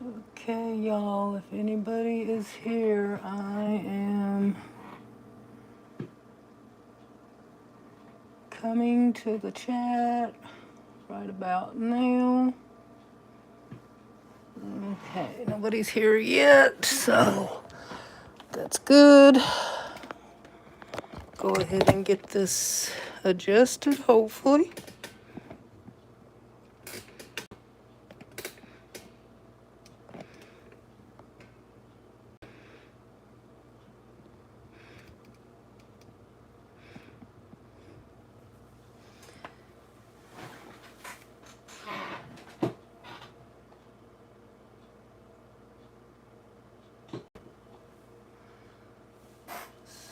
Okay, y'all, if anybody is here, I am coming to the chat right about now. Okay, nobody's here yet, so that's good. Go ahead and get this adjusted, hopefully.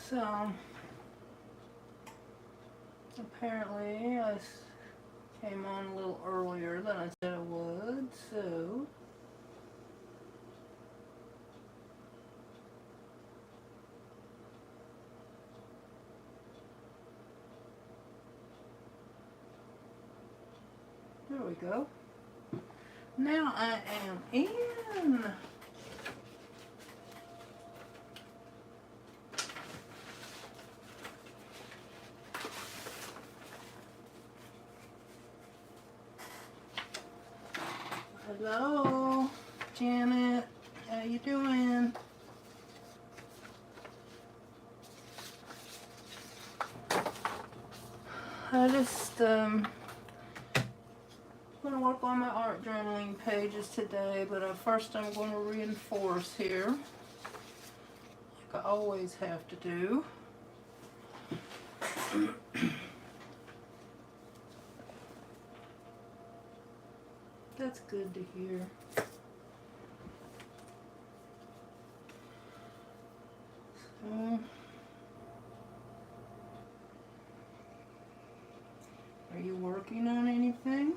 So, apparently I came on a little earlier than I said I would, so there we go. Now I am in. Hello, Janet. How you doing? I just gonna work on my art journaling pages today, but first I'm going to reinforce here, like I always have to do. That's good to hear. So, are you working on anything?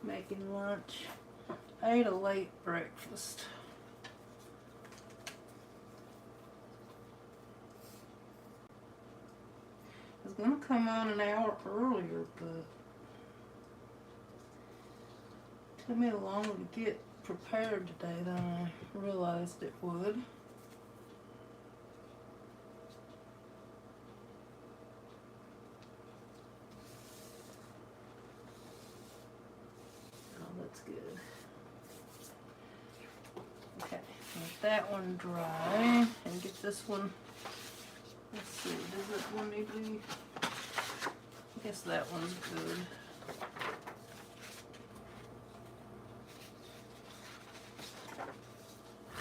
Making lunch. I ate a late breakfast. I was gonna come on an hour earlier, but it took me longer to get prepared today than I realized it would. Oh, that's good. Okay, let that one dry and get this one. Let's see, does that one need to be? I guess that one's good.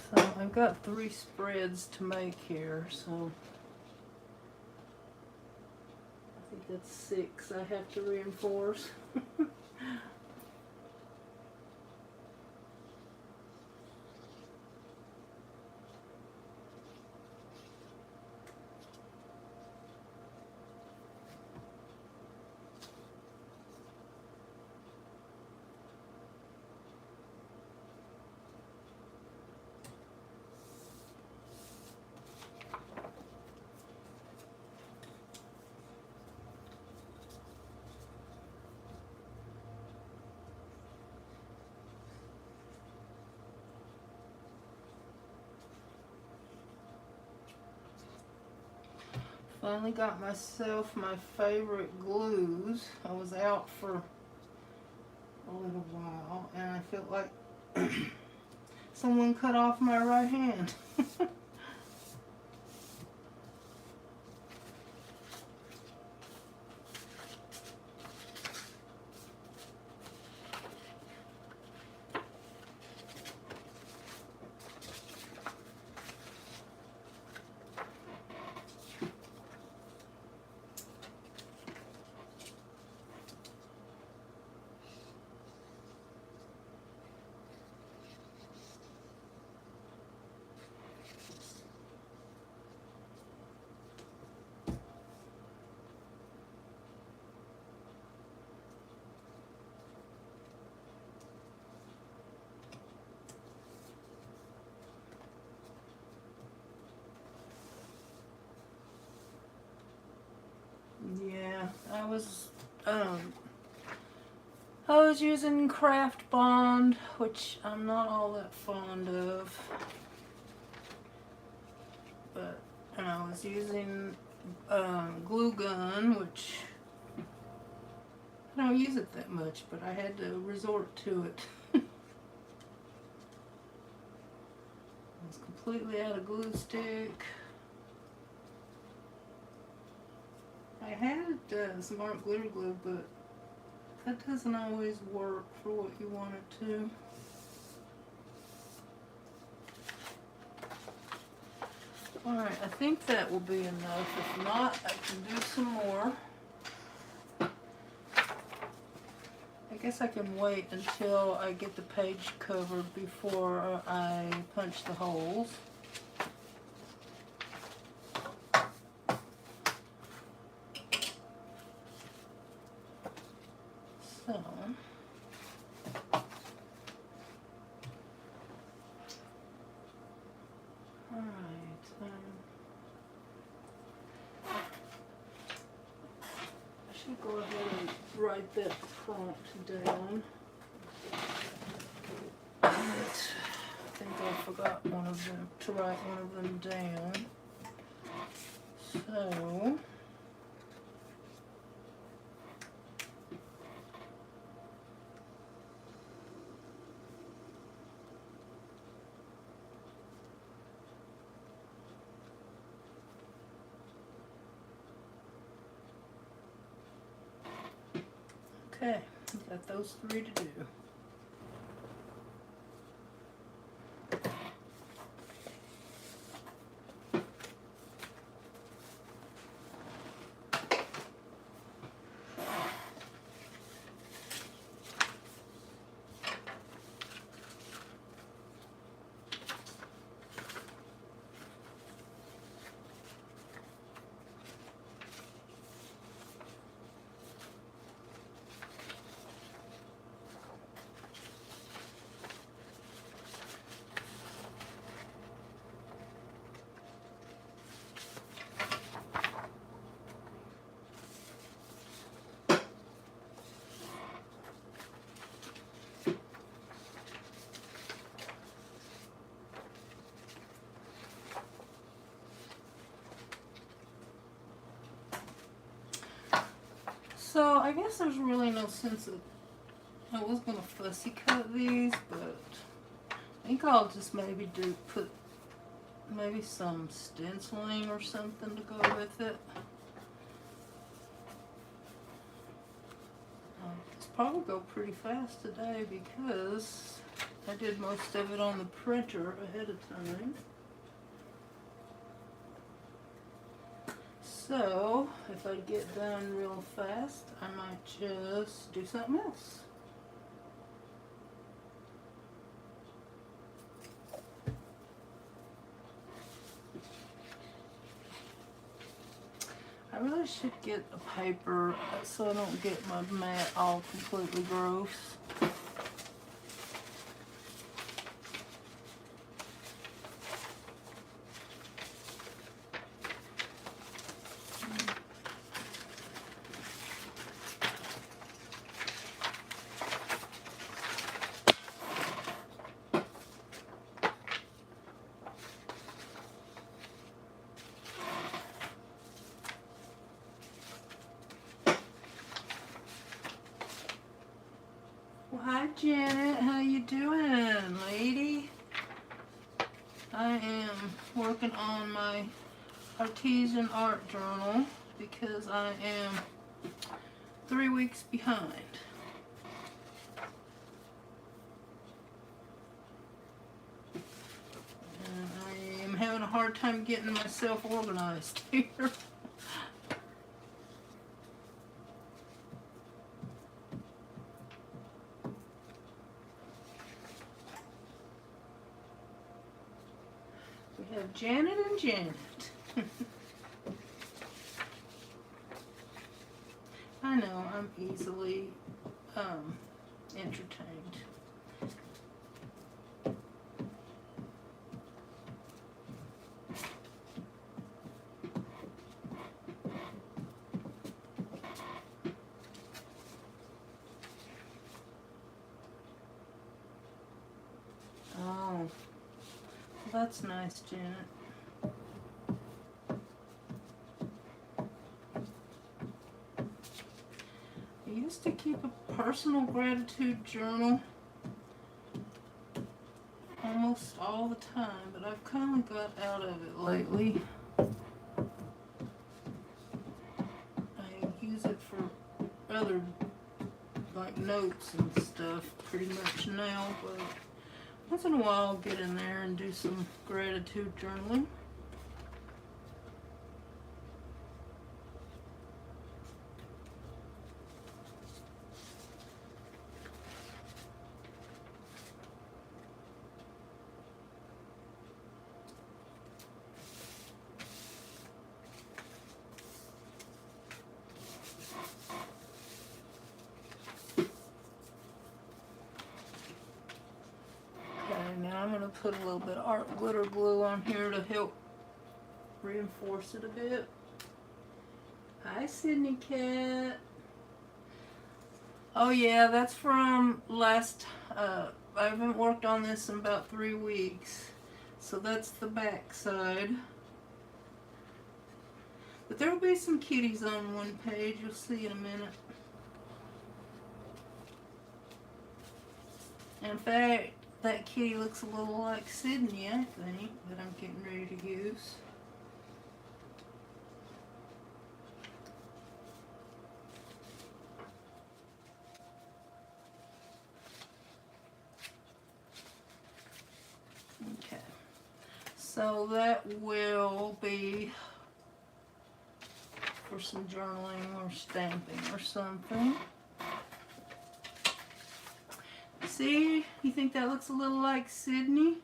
So I've got 3 spreads to make here, so I think that's 6 I have to reinforce. Finally got myself my favorite glues. I was out for a little while and I felt like someone cut off my right hand. I was using Craft Bond, which I'm not all that fond of, but, and I was using glue gun, which I don't use it that much, but I had to resort to it. I was completely out of glue stick. I had Smart Glitter Glue, but that doesn't always work for what you want it to. Alright, I think that will be enough. If not, I can do some more. I guess I can wait until I get the page covered before I punch the holes. So, alright, I should go ahead and write that prompt down. I think I forgot one of them, to write one of them down. So, okay, got those 3 to do. So I guess there's really no sense of, I was going to fussy cut these, but I think I'll just maybe put maybe some stenciling or something to go with it. This probably go pretty fast today because I did most of it on the printer ahead of time. So, if I get done real fast, I might just do something else. I really should get a paper so I don't get my mat all completely gross. Well, hi Janet, how you doing, lady? I am working on my artesian art journal because I am 3 weeks behind. And I am having a hard time getting myself organized here. We have Janet and Janet. I know, I'm easily entertained. Well, that's nice, Janet. I used to keep a personal gratitude journal almost all the time, but I've kind of got out of it lately. I use it for other, like, notes and stuff pretty much now, but once in a while I'll get in there and do some gratitude journaling. Now I'm going to put a little bit of art glitter glue on here to help reinforce it a bit. Hi, Sydney Cat. Oh yeah, that's from last, I haven't worked on this in about 3 weeks. So that's the back side. But there will be some kitties on one page, you'll see in a minute. In fact, that kitty looks a little like Sydney, I think, that I'm getting ready to use. Okay, so that will be for some journaling or stamping or something. See, you think that looks a little like Sydney?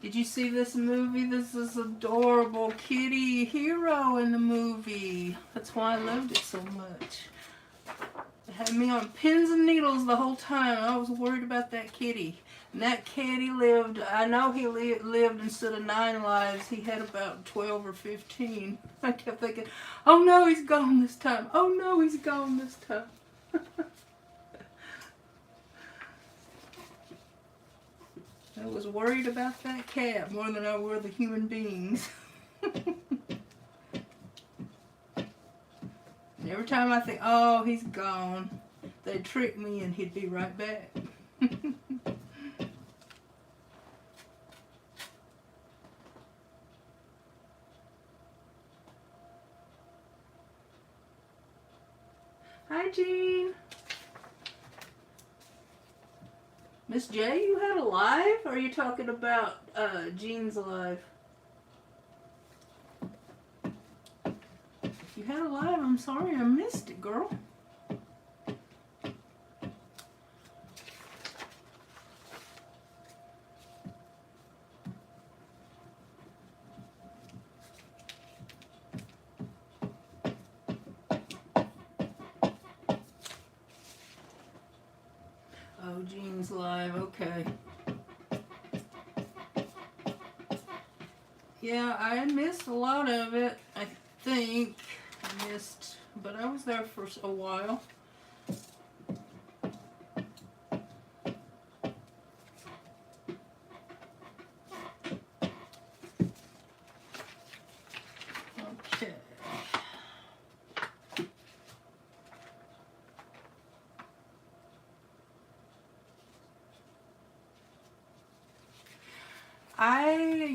Did you see this movie? This is adorable kitty hero in the movie. That's why I loved it so much. It had me on pins and needles the whole time. I was worried about that kitty. And that kitty lived, I know he lived instead of 9 lives, he had about 12 or 15. I kept thinking, oh no, he's gone this time. Oh no, he's gone this time. I was worried about that cat more than I were the human beings. Every time I think, oh, he's gone, they'd trick me and he'd be right back. Hi, Jean. Miss J, you had a live? Or are you talking about Jean's live? If you had a live, I'm sorry I missed it, girl. Oh, Jean's live, okay. Yeah, I missed a lot of it, I think. I missed, but I was there for a while. Okay.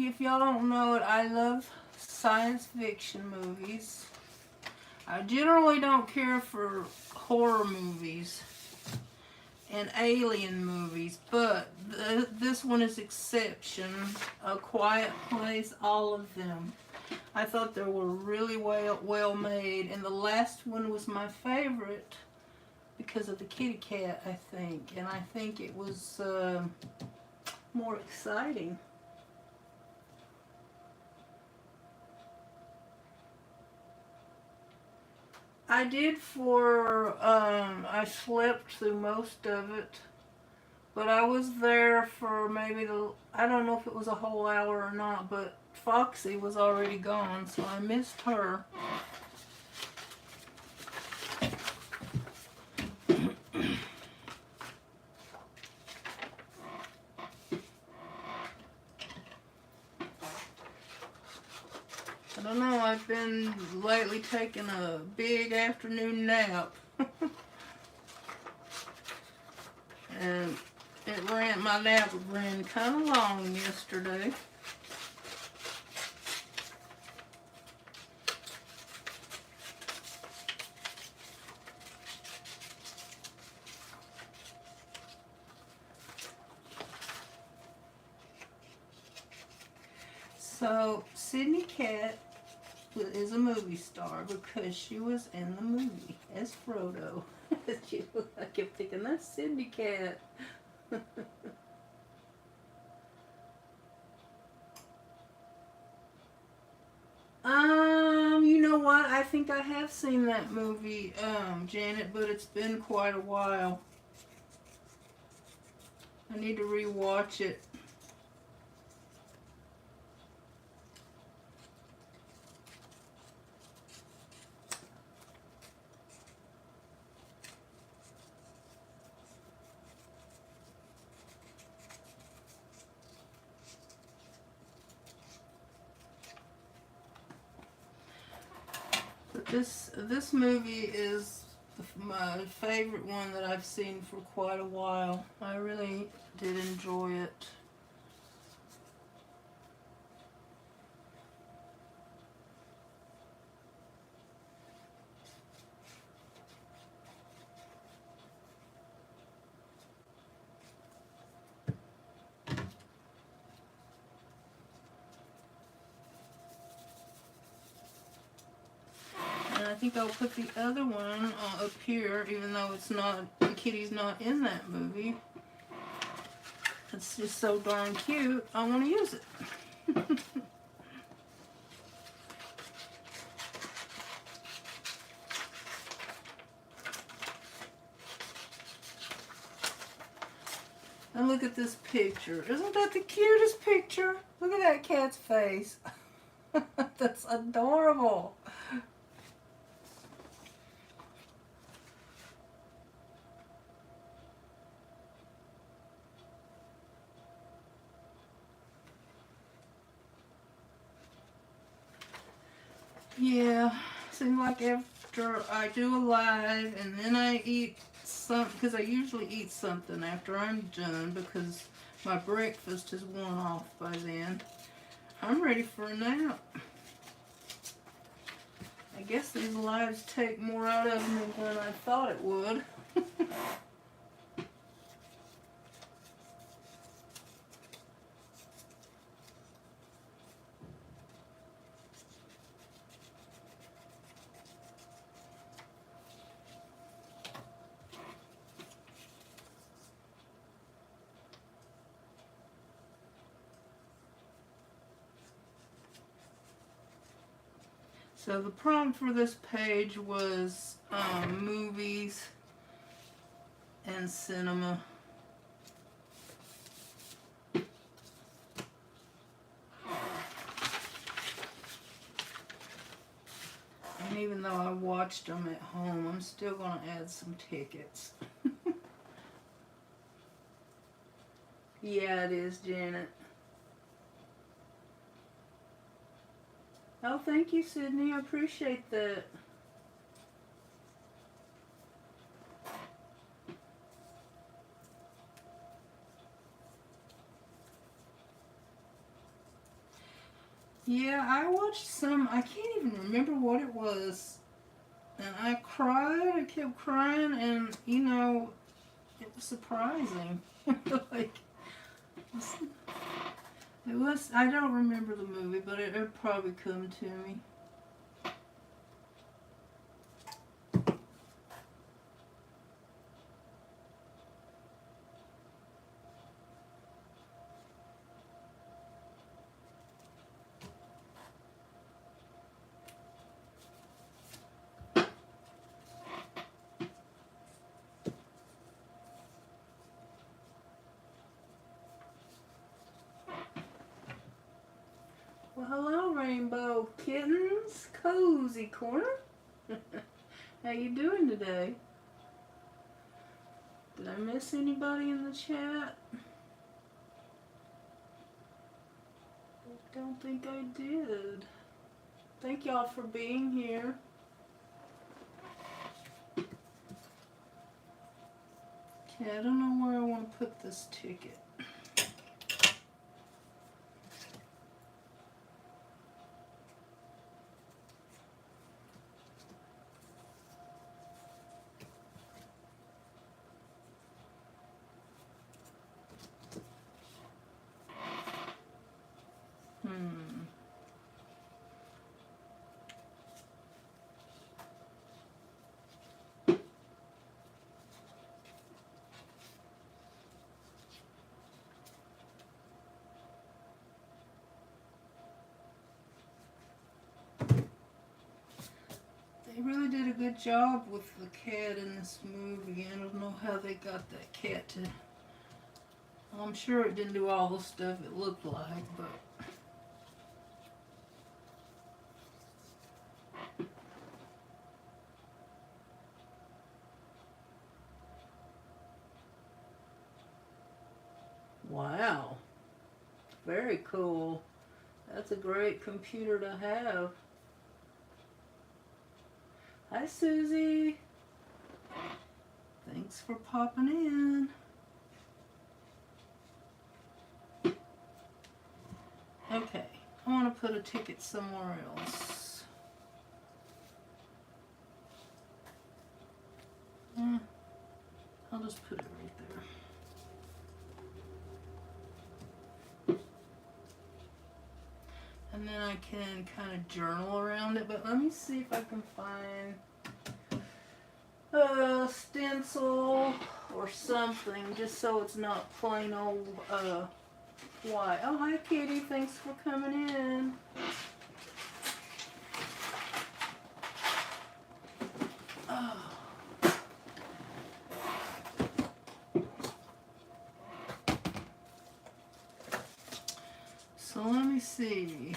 If y'all don't know it, I love science fiction movies. I generally don't care for horror movies and alien movies, but this one is exception. A Quiet Place, all of them. I thought they were really well made, and the last one was my favorite because of the kitty cat, I think, and I think it was more exciting. I did I slept through most of it, But I was there for maybe I don't know if it was a whole hour or not, but Foxy was already gone, so I missed her. I don't know, I've been lately taking a big afternoon nap. And my nap ran kind of long yesterday. So, Sydney Cat is a movie star because she was in the movie as Frodo. I kept thinking, that's Sydney Cat. You know what? I think I have seen that movie, Janet, but it's been quite a while. I need to rewatch it. But this movie is my favorite one that I've seen for quite a while. I really did enjoy it. And I think I'll put the other one up here, even though it's not, Kitty's not in that movie. It's just so darn cute, I want to use it. And look at this picture. Isn't that the cutest picture? Look at that cat's face. That's adorable. Yeah, seems like after I do a live and then I eat because I usually eat something after I'm done because my breakfast is worn off by then. I'm ready for a nap. I guess these lives take more out of me than I thought it would. So the prompt for this page was movies and cinema. And even though I watched them at home, I'm still going to add some tickets. Yeah, it is, Janet. Oh, thank you, Sydney. I appreciate that. Yeah, I watched some, I can't even remember what it was. And I cried, I kept crying, and, you know, it was surprising. Like, it was, I don't remember the movie, but it'll probably come to me. Well, hello, Rainbow Kittens. Cozy Corner. How you doing today? Did I miss anybody in the chat? I don't think I did. Thank y'all for being here. Okay, I don't know where I want to put this ticket. They really did a good job with the cat in this movie. I don't know how they got that cat to... I'm sure it didn't do all the stuff it looked like, but... Wow. Very cool. That's a great computer to have. Hi, Susie. Thanks for popping in. Okay, I want to put a ticket somewhere else. I'll just put it right there. And then I can kind of journal around it, but let me see if I can find a stencil or something, just so it's not plain old white. Oh, hi Kitty, thanks for coming in. Oh. So let me see.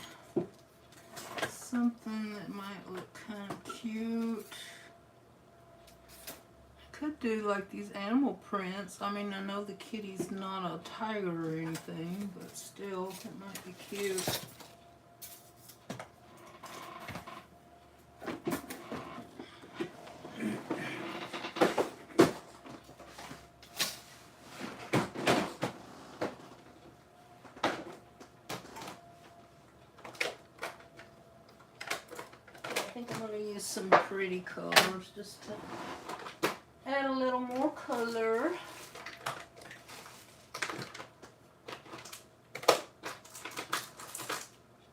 Something that might look kind of cute. Could do like these animal prints. I mean, I know the kitty's not a tiger or anything, but still, it might be cute. I think I'm going to use some pretty colors just to add a little more color.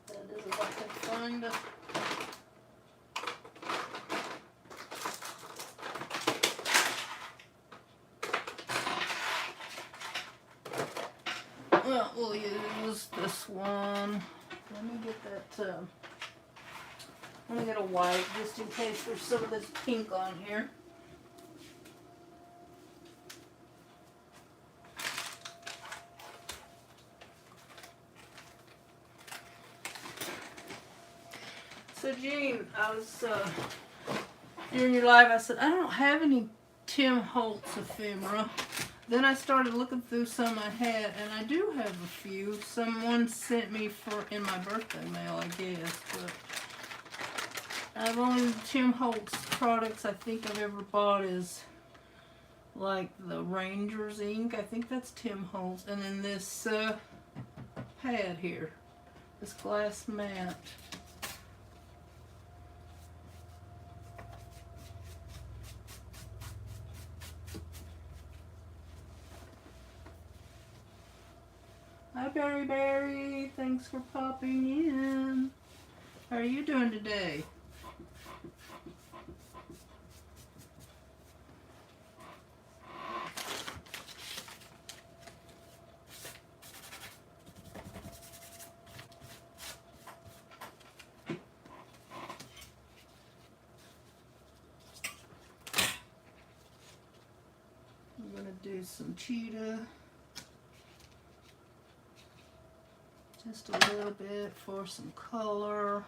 That is if I can find a... Well, we'll use this one. Let me get that, I'm going to get a white just in case there's some of this pink on here. So Jean, I was, during your live, I said, I don't have any Tim Holtz ephemera. Then I started looking through some I had, and I do have a few. Someone sent me in my birthday mail, I guess, but I've only Tim Holtz products I think I've ever bought is like the Rangers ink. I think that's Tim Holtz. And then this pad here, this glass mat. Hi Berry Berry, thanks for popping in. How are you doing today? I'm gonna do some cheetah. Just a little bit for some color.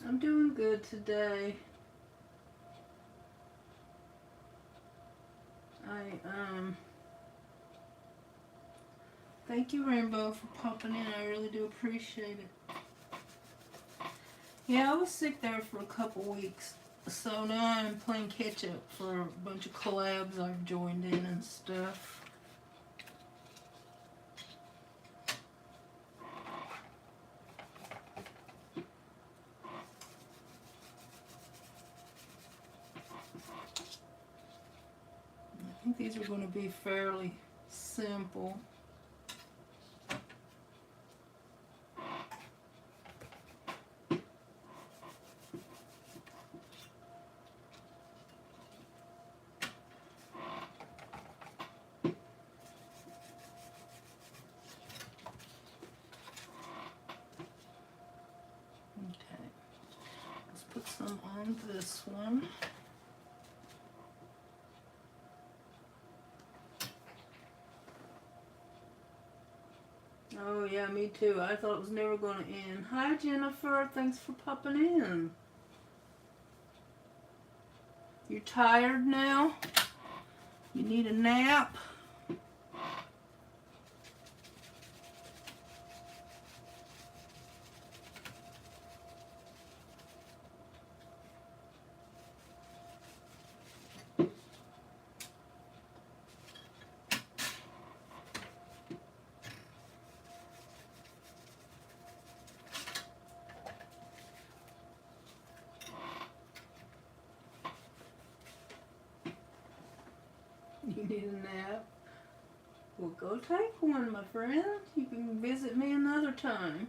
I'm doing good today. Thank you, Rainbow, for popping in. I really do appreciate it. Yeah, I was sick there for a couple weeks, so now I'm playing catch up for a bunch of collabs I've joined in and stuff. I think these are going to be fairly simple. Okay, let's put some on this one. Oh yeah, me too. I thought it was never going to end. Hi Jennifer, thanks for popping in. You're tired now? You need a nap? You need a nap? Well, go take one, my friend. You can visit me another time.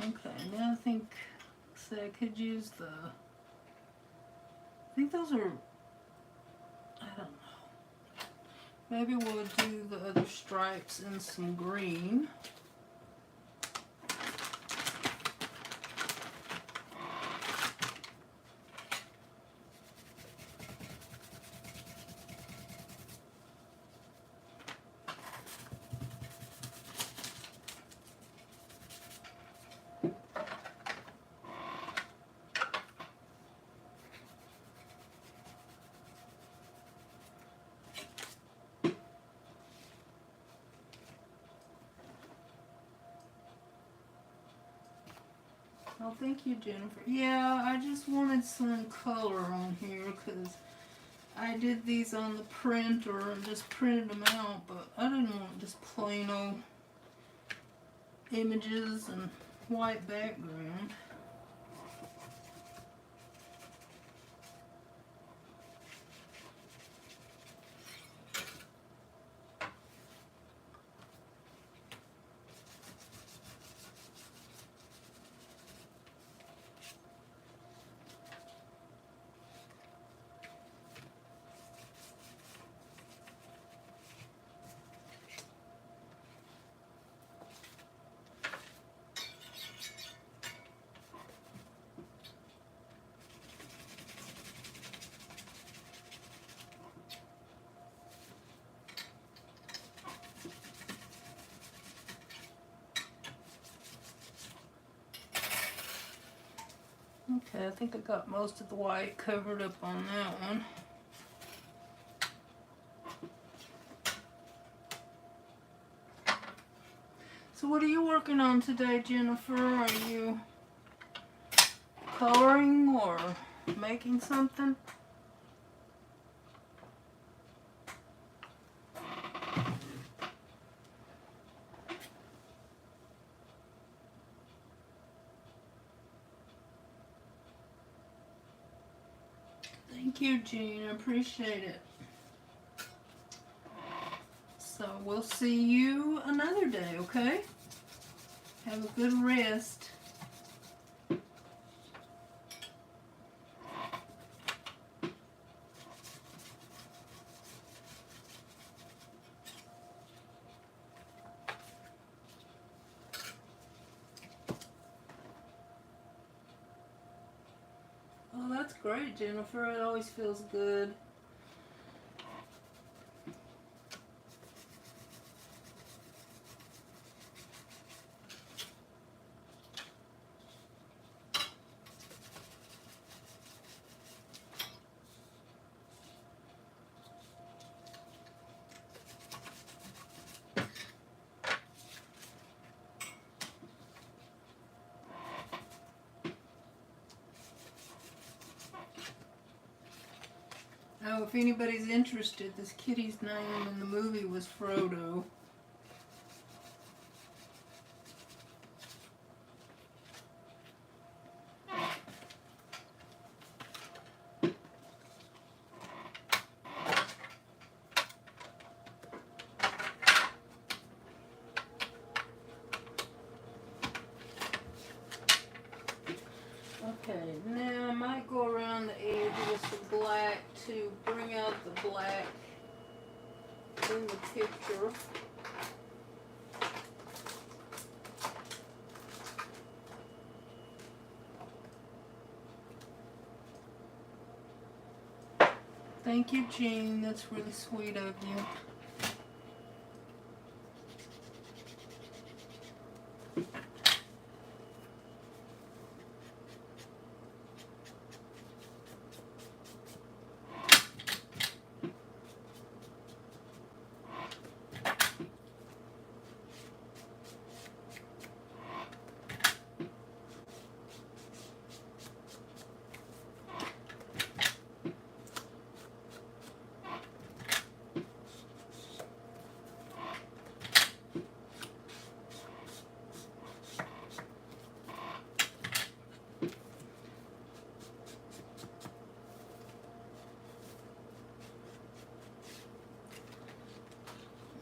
Okay, now I think, say I could use the, I think those are, I don't know. Maybe we'll do the other stripes in some green. Oh, thank you, Jennifer. Yeah, I just wanted some color on here because I did these on the printer and just printed them out, but I didn't want just plain old images and white background. Okay, I think I got most of the white covered up on that one. So what are you working on today, Jennifer? Are you coloring or making something? Thank you, Jean. I appreciate it. So we'll see you another day, okay? Have a good rest. Oh, that's great, Jennifer. It always feels good. Oh, if anybody's interested, this kitty's name in the movie was Frodo. Okay, now I might go around the edge with the black to bring out the black in the picture. Thank you, Jean. That's really sweet of you.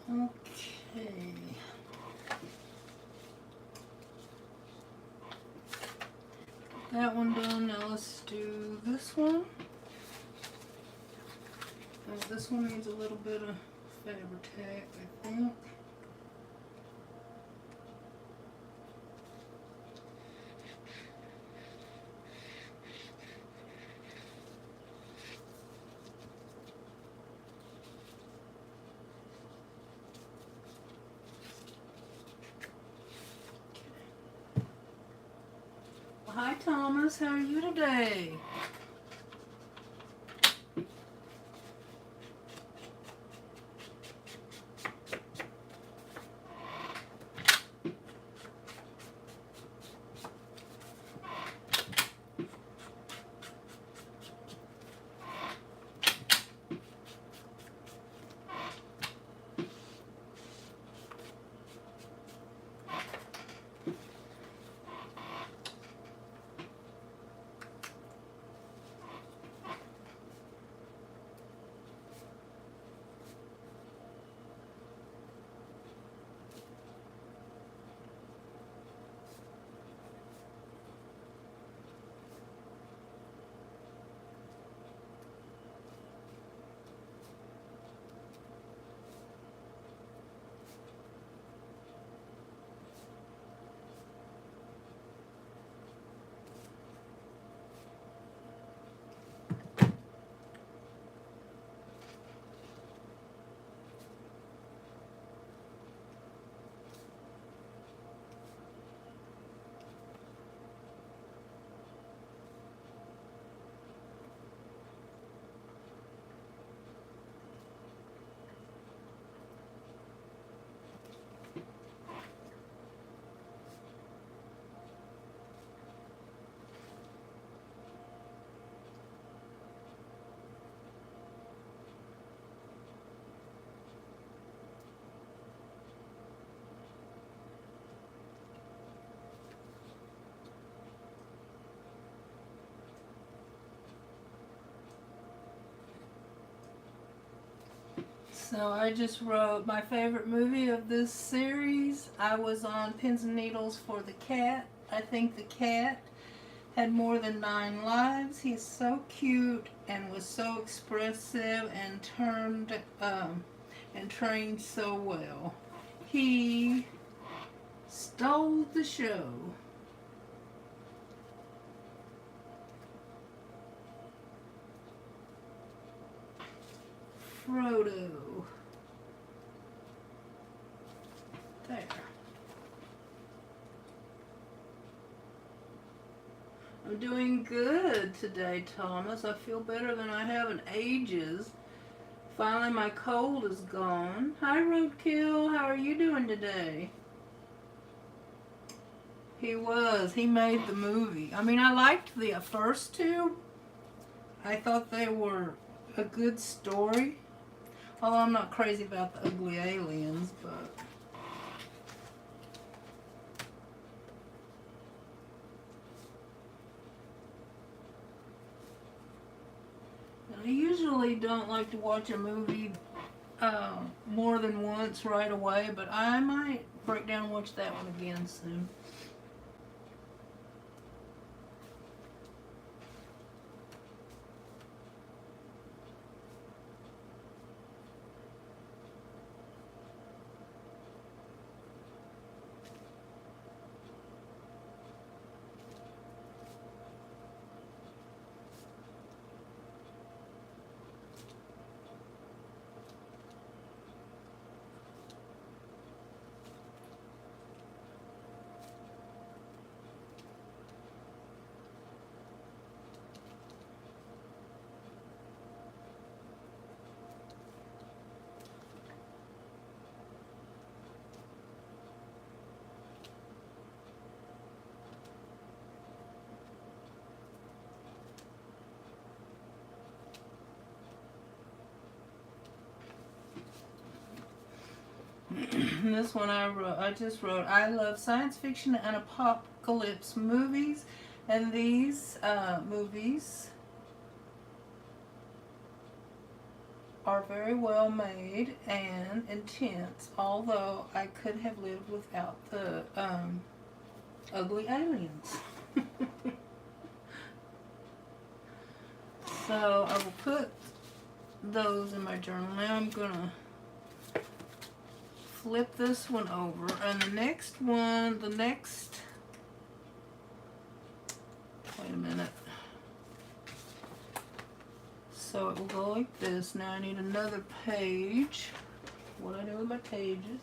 Okay. That one done. Now let's do this one. This one needs a little bit of Fabri-Tac, I think. Hi Thomas, how are you today? So I just wrote my favorite movie of this series. I was on Pins and Needles for the cat. I think the cat had more than 9 lives. He's so cute and was so expressive and trained so well. He stole the show. Frodo. There. I'm doing good today, Thomas. I feel better than I have in ages. Finally, my cold is gone. Hi, Roadkill. How are you doing today? He was. He made the movie. I mean, I liked the first two. I thought they were a good story. Although I'm not crazy about the ugly aliens, but... I usually don't like to watch a movie more than once right away, but I might break down and watch that one again soon. This one I just wrote, I love science fiction and apocalypse movies, and these movies are very well made and intense, although I could have lived without the ugly aliens. So I will put those in my journal. Now I'm gonna flip this one over, and the next one, wait a minute. So it will go like this. Now I need another page. What I do with my pages.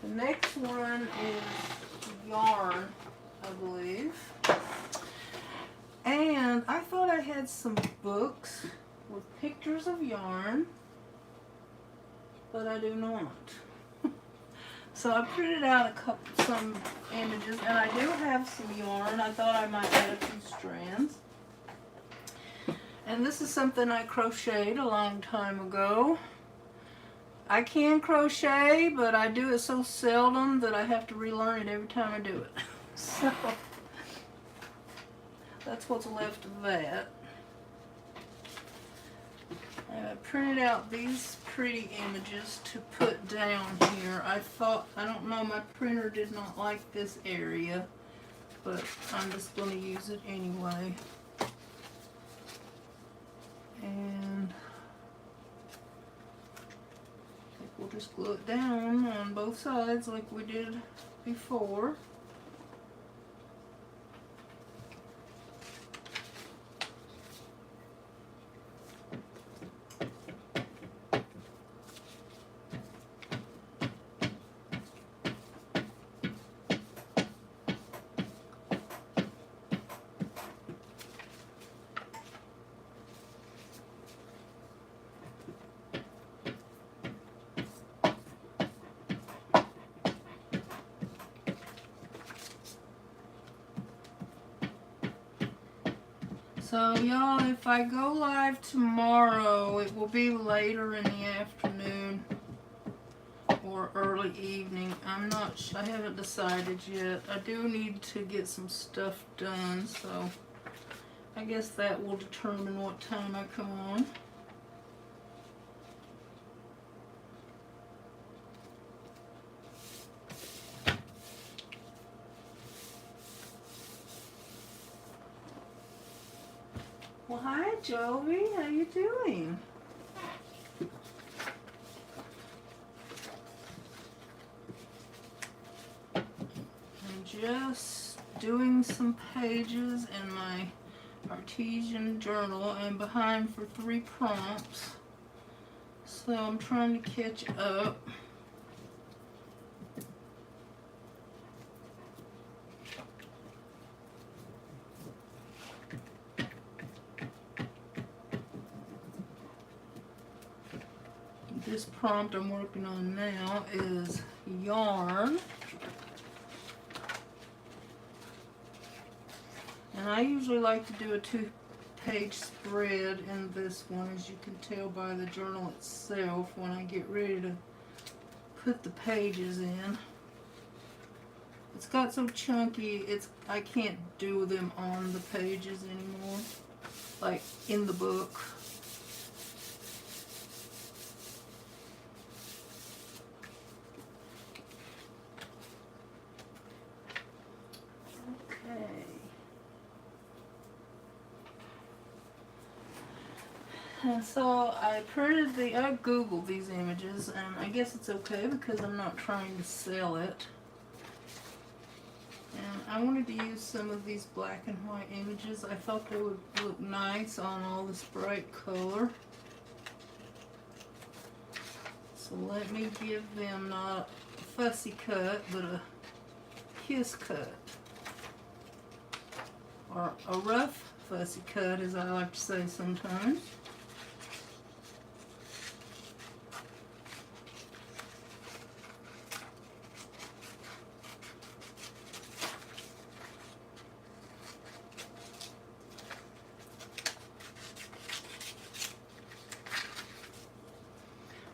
The next one is yarn, I believe. And I thought I had some books with pictures of yarn, but I do not. So I printed out some images, and I do have some yarn. I thought I might add a few strands. And this is something I crocheted a long time ago. I can crochet, but I do it so seldom that I have to relearn it every time I do it. So that's what's left of that. And I printed out these pretty images to put down here. I don't know, my printer did not like this area, but I'm just going to use it anyway. And I think we'll just glue it down on both sides like we did before. So y'all, if I go live tomorrow, it will be later in the afternoon or early evening. I haven't decided yet. I do need to get some stuff done, so I guess that will determine what time I come on. Well, hi, Jovi. How you doing? I'm just doing some pages in my artesian journal. I'm behind for 3 prompts, so I'm trying to catch up. This prompt I'm working on now is yarn. And I usually like to do a 2-page spread in this one, as you can tell by the journal itself when I get ready to put the pages in. It's got so chunky, I can't do them on the pages anymore, like in the book. And so I Googled these images, and I guess it's okay because I'm not trying to sell it. And I wanted to use some of these black and white images. I thought they would look nice on all this bright color. So let me give them not a fussy cut, but a kiss cut. Or a rough fussy cut, as I like to say sometimes.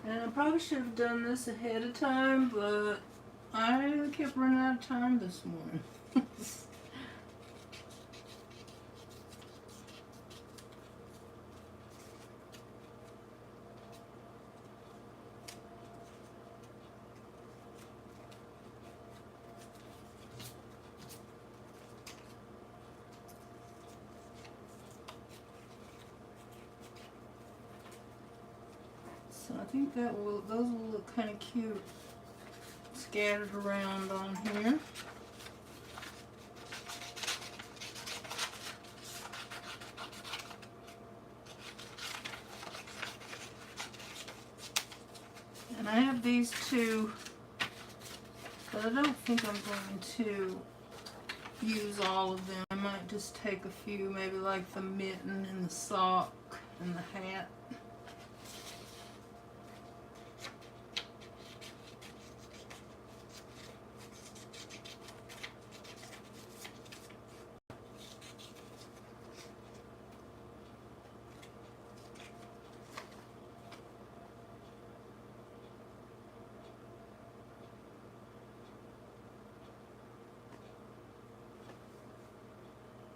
And I probably should have done this ahead of time, but I kept running out of time this morning. So I think those will look kind of cute scattered around on here. And I have these 2, but I don't think I'm going to use all of them. I might just take a few, maybe like the mitten and the sock and the hat.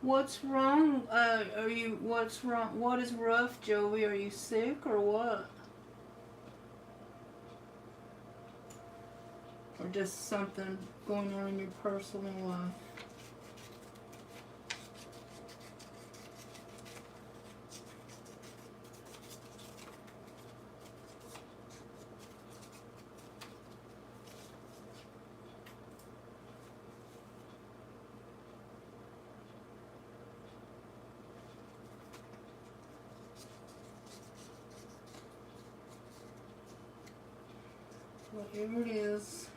What's wrong? What's wrong? What is rough, Joey? Are you sick or what? Or just something going on in your personal life? Whatever it is,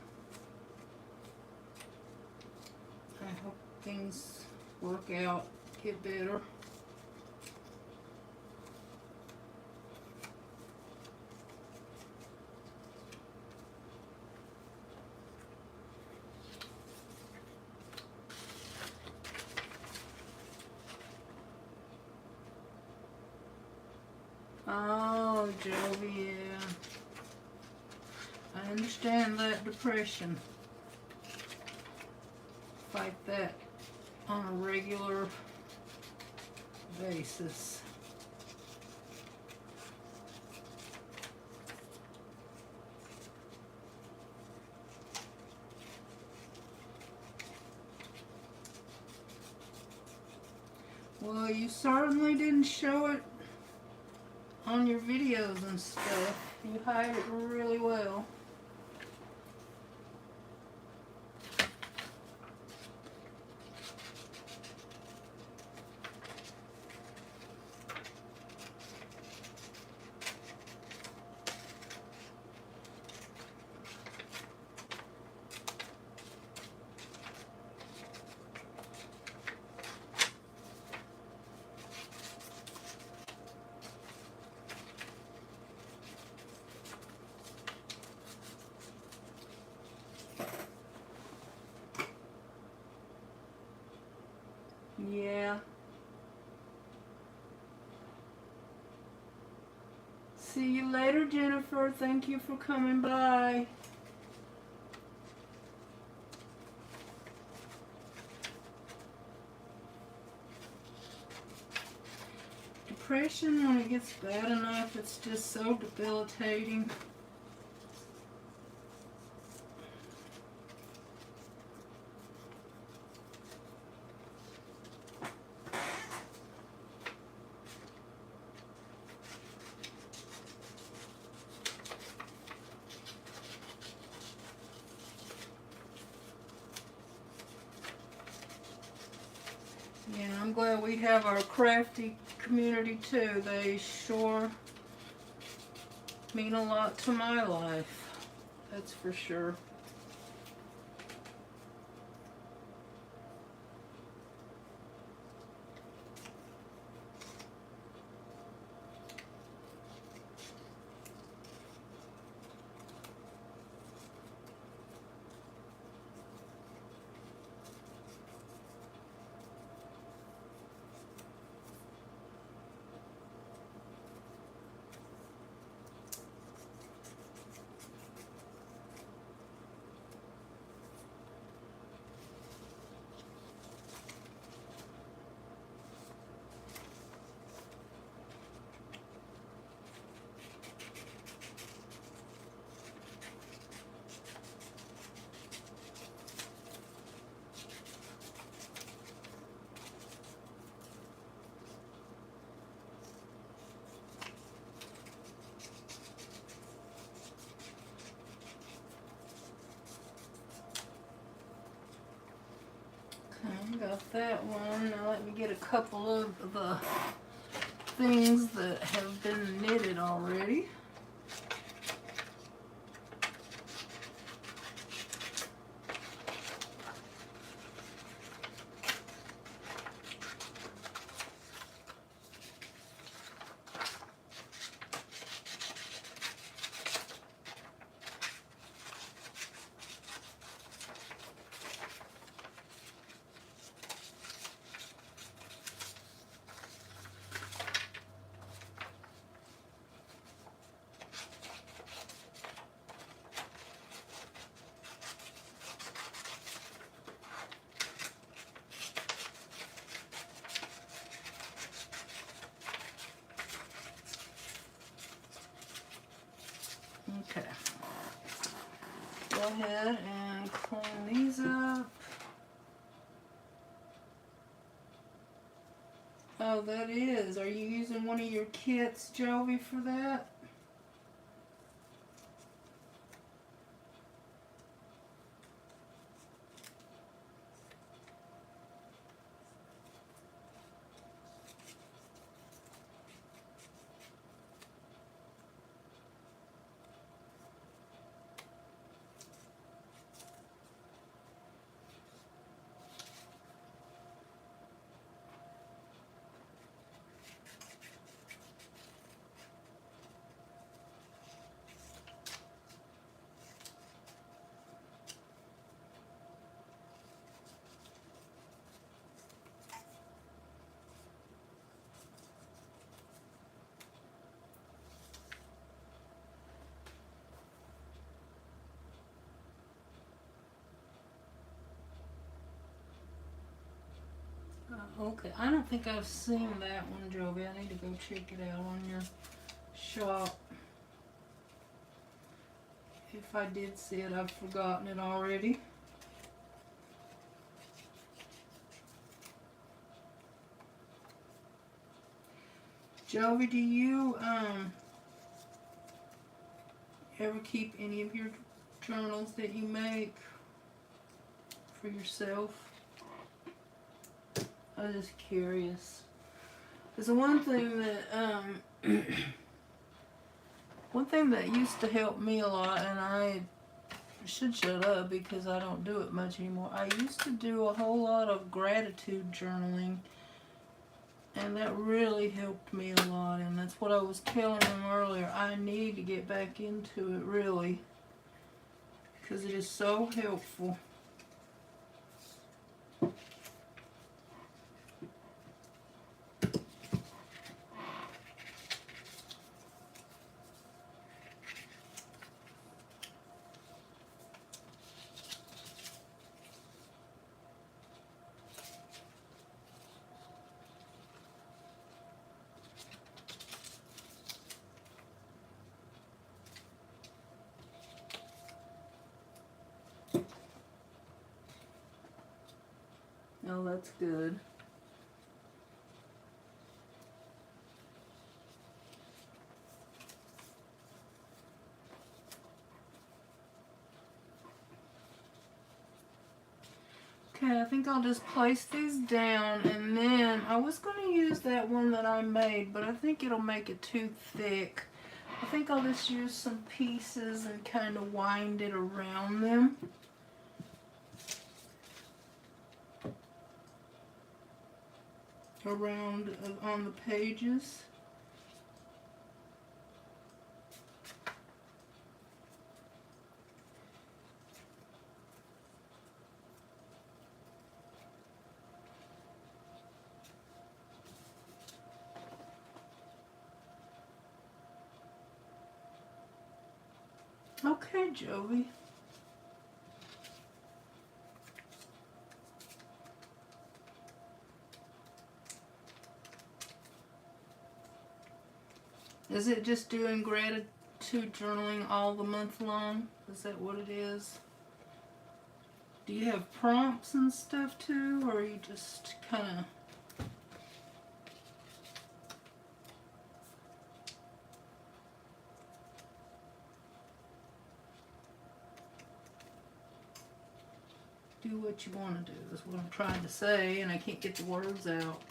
I hope things work out, get better. Oh, Jovi, yeah. I understand that depression. Fight that on a regular basis. Well, you certainly didn't show it on your videos and stuff. You hide it really well. Yeah. See you later, Jennifer. Thank you for coming by. Depression, when it gets bad enough, it's just so debilitating. Yeah, I'm glad we have our crafty community too. They sure mean a lot to my life. That's for sure. Okay, got that one. Now let me get a couple of the things that have been knitted already. Okay. Go ahead and clean these up. Oh, that is. Are you using one of your kits, Jovi, for that? Okay, I don't think I've seen that one, Jovi. I need to go check it out on your shop. If I did see it, I've forgotten it already. Jovi, do you ever keep any of your journals that you make for yourself? I was just curious. Because the one thing that used to help me a lot, and I should shut up because I don't do it much anymore. I used to do a whole lot of gratitude journaling, and that really helped me a lot. And that's what I was telling them earlier. I need to get back into it, really, because it is so helpful. Oh, that's good. Okay, I think I'll just place these down, and then I was going to use that one that I made, but I think it'll make it too thick. I think I'll just use some pieces and kind of wind it around them. Around on the pages. Okay, Jovi. Is it just doing gratitude journaling all the month long? Is that what it is? Do you have prompts and stuff too, or are you just kind of... do what you want to do is what I'm trying to say, and I can't get the words out.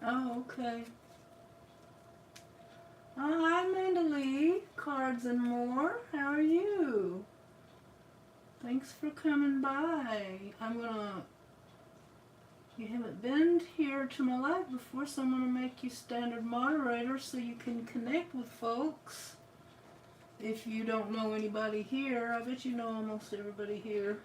Oh, okay. Oh, hi, Mandalee. Cards and More. How are you? Thanks for coming by. You haven't been here to my live before, so I'm gonna make you standard moderator so you can connect with folks. If you don't know anybody here, I bet you know almost everybody here.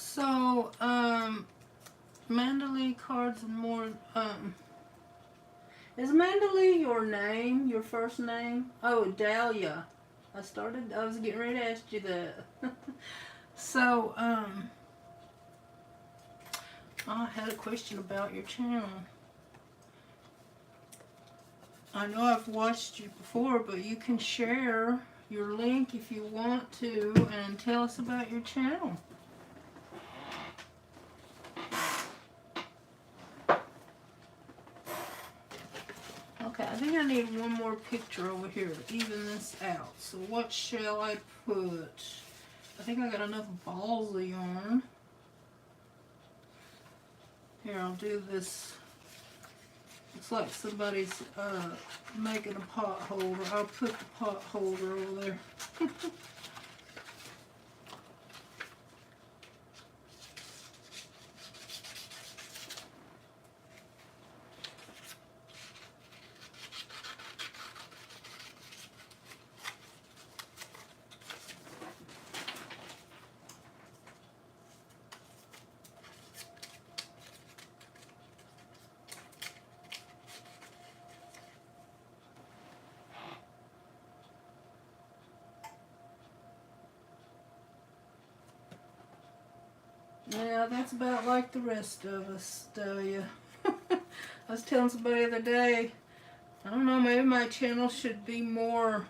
So, Mandalee Cards and More, is Mandalee your name, your first name? Oh, Dahlia. I was getting ready to ask you that. So, I had a question about your channel. I know I've watched you before, but you can share your link if you want to and tell us about your channel. Okay, I think I need one more picture over here to even this out. So what shall I put? I think I got enough balls of yarn. Here, I'll do this. Looks like somebody's making a pot holder. I'll put the pot holder over there. Yeah, that's about like the rest of us, Dahlia. I was telling somebody the other day, I don't know, maybe my channel should be more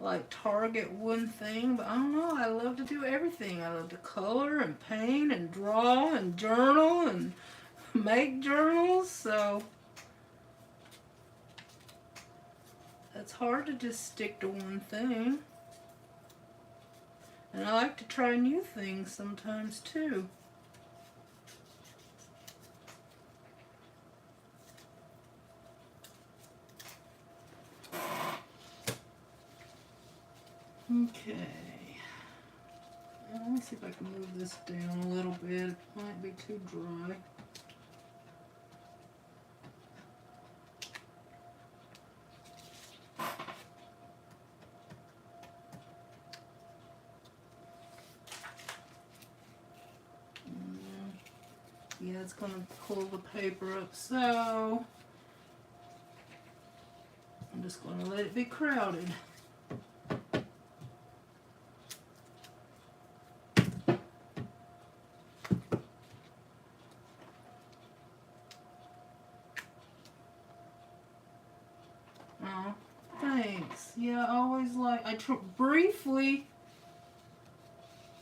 like target one thing, but I don't know, I love to do everything. I love to color and paint and draw and journal and make journals, so it's hard to just stick to one thing. And I like to try new things sometimes too. Okay. Let me see if I can move this down a little bit. It might be too dry. Yeah, it's going to pull the paper up, so I'm just going to let it be crowded. Oh, thanks. Yeah, I always like, I briefly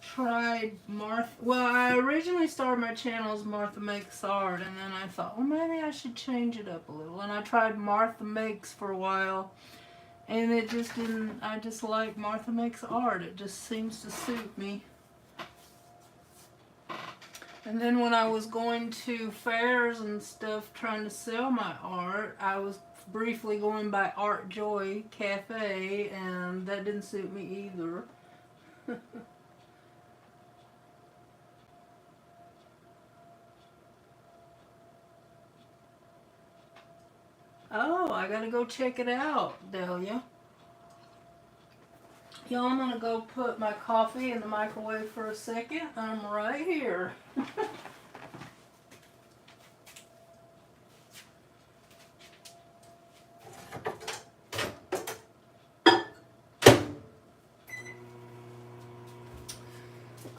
tried Martha. Well, I originally started my channel as Martha Makes Art, and then I thought, well, maybe I should change it up a little. And I tried Martha Makes for a while, and it just didn't. I just like Martha Makes Art. It just seems to suit me. And then when I was going to fairs and stuff trying to sell my art, I was briefly going by Art Joy Cafe, and that didn't suit me either. Oh, I gotta go check it out, Dahlia. Y'all, I'm gonna go put my coffee in the microwave for a second. I'm right here.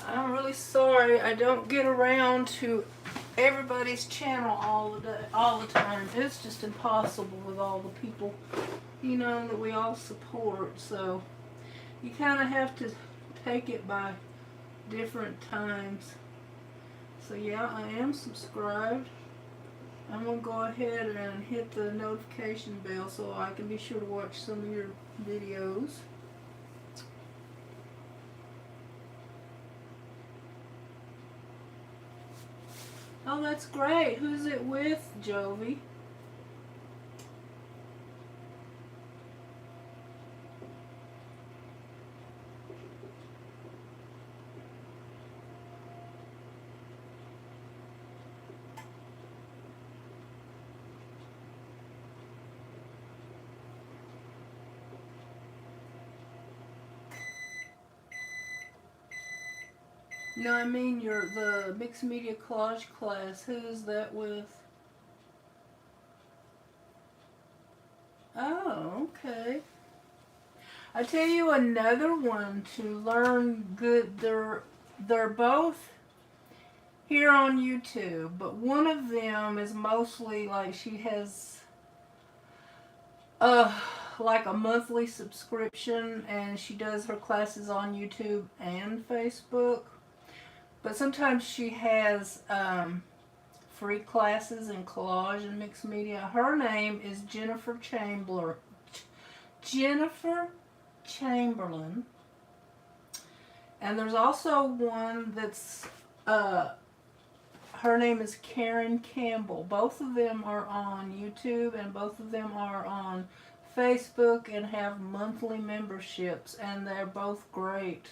I'm really sorry I don't get around to everybody's channel all the time. It's just impossible with all the people, you know, that we all support. So you kind of have to take it by different times. So yeah, I am subscribed. I'm going to go ahead and hit the notification bell so I can be sure to watch some of your videos. Oh, that's great. Who's it with, Jovi? No, I mean the mixed media collage class. Who's that with? Oh, okay. I tell you another one to learn good. They're both here on YouTube, but one of them is mostly like she has like a monthly subscription, and she does her classes on YouTube and Facebook. But sometimes she has free classes in collage and mixed media. Her name is Jennifer Chamberlain. And there's also one that's her name is Karen Campbell. Both of them are on YouTube, and both of them are on Facebook and have monthly memberships, and they're both great.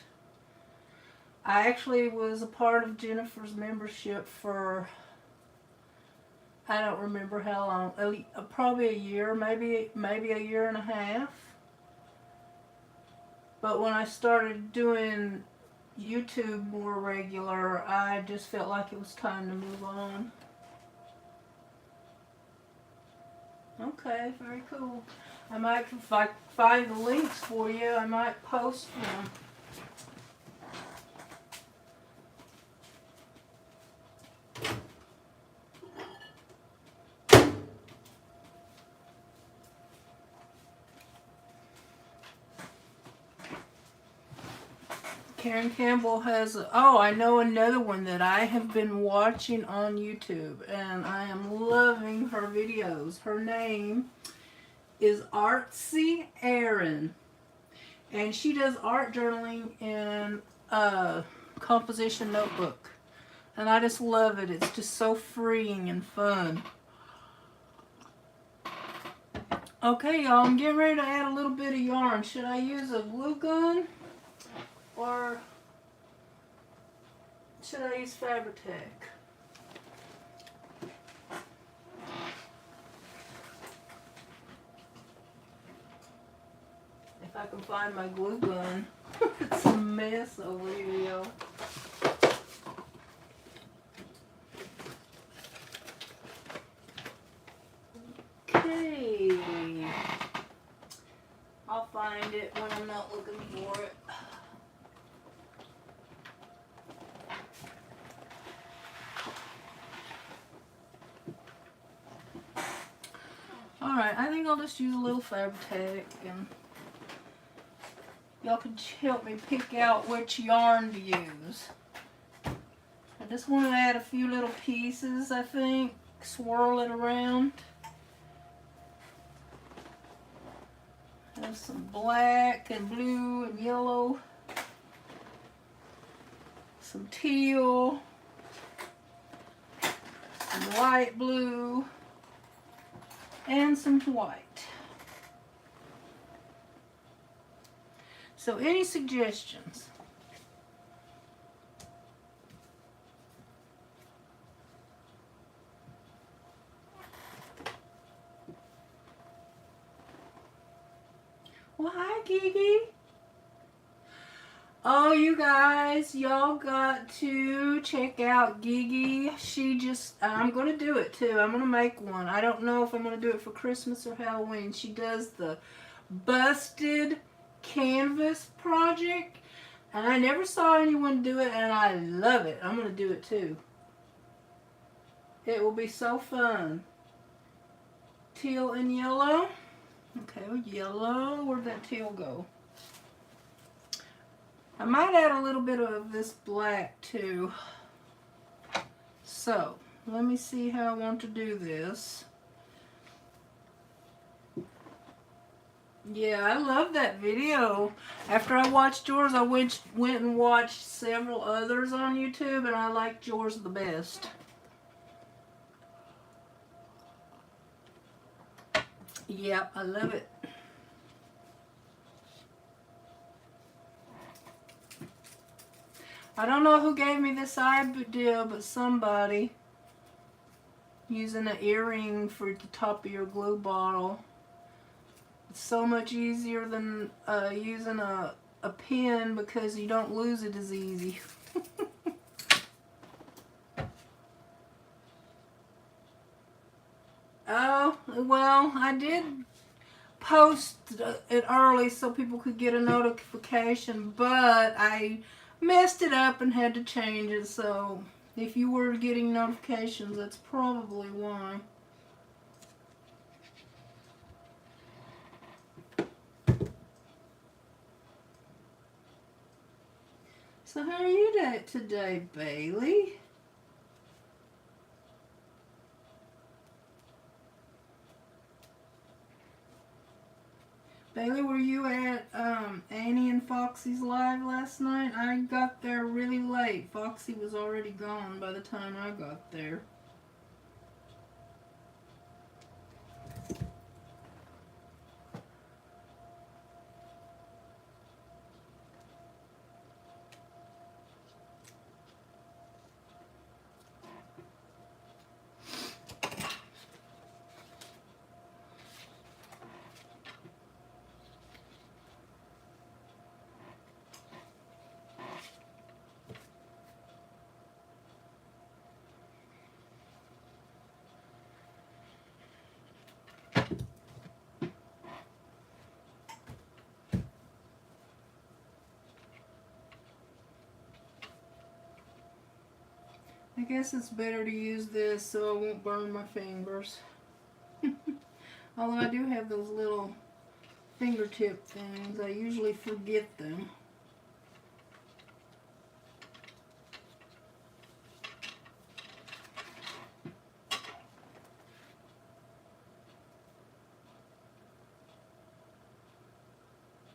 I actually was a part of Jennifer's membership for, I don't remember how long, probably a year, maybe a year and a half. But when I started doing YouTube more regular, I just felt like it was time to move on. Okay, very cool. I might, if I find the links for you, I might post them. Karen Campbell has, I know another one that I have been watching on YouTube, and I am loving her videos. Her name is Artsy Erin, and she does art journaling in a composition notebook, and I just love it. It's just so freeing and fun. Okay, y'all, I'm getting ready to add a little bit of yarn. Should I use a glue gun? Or should I use Fabri-Tac? If I can find my glue gun. It's a mess over here, y'all. Okay. I'll find it when I'm not looking for it. Alright, I think I'll just use a little Fabri-Tac, and y'all can help me pick out which yarn to use. I just want to add a few little pieces, I think. Swirl it around. There's some black and blue and yellow. Some teal. Some light blue. And some white. So any suggestions? Well, hi, Gigi. Oh, you guys, y'all got to check out Gigi. I'm going to do it too. I'm going to make one. I don't know if I'm going to do it for Christmas or Halloween. She does the Busted Canvas project, and I never saw anyone do it, and I love it. I'm going to do it too. It will be so fun. Teal and yellow. Okay, well, yellow. Where'd that teal go? I might add a little bit of this black too. So, let me see how I want to do this. Yeah, I love that video. After I watched yours, I went and watched several others on YouTube, and I liked yours the best. Yep, I love it. I don't know who gave me this idea, but somebody. Using an earring for the top of your glue bottle. It's so much easier than using a pen because you don't lose it as easy. Oh, well, I did post it early so people could get a notification, but I messed it up and had to change it. So if you were getting notifications, that's probably why. So how are you today, Bailey? Bailey, were you at Annie and Foxy's live last night? I got there really late. Foxy was already gone by the time I got there. I guess it's better to use this so I won't burn my fingers. Although I do have those little fingertip things, I usually forget them.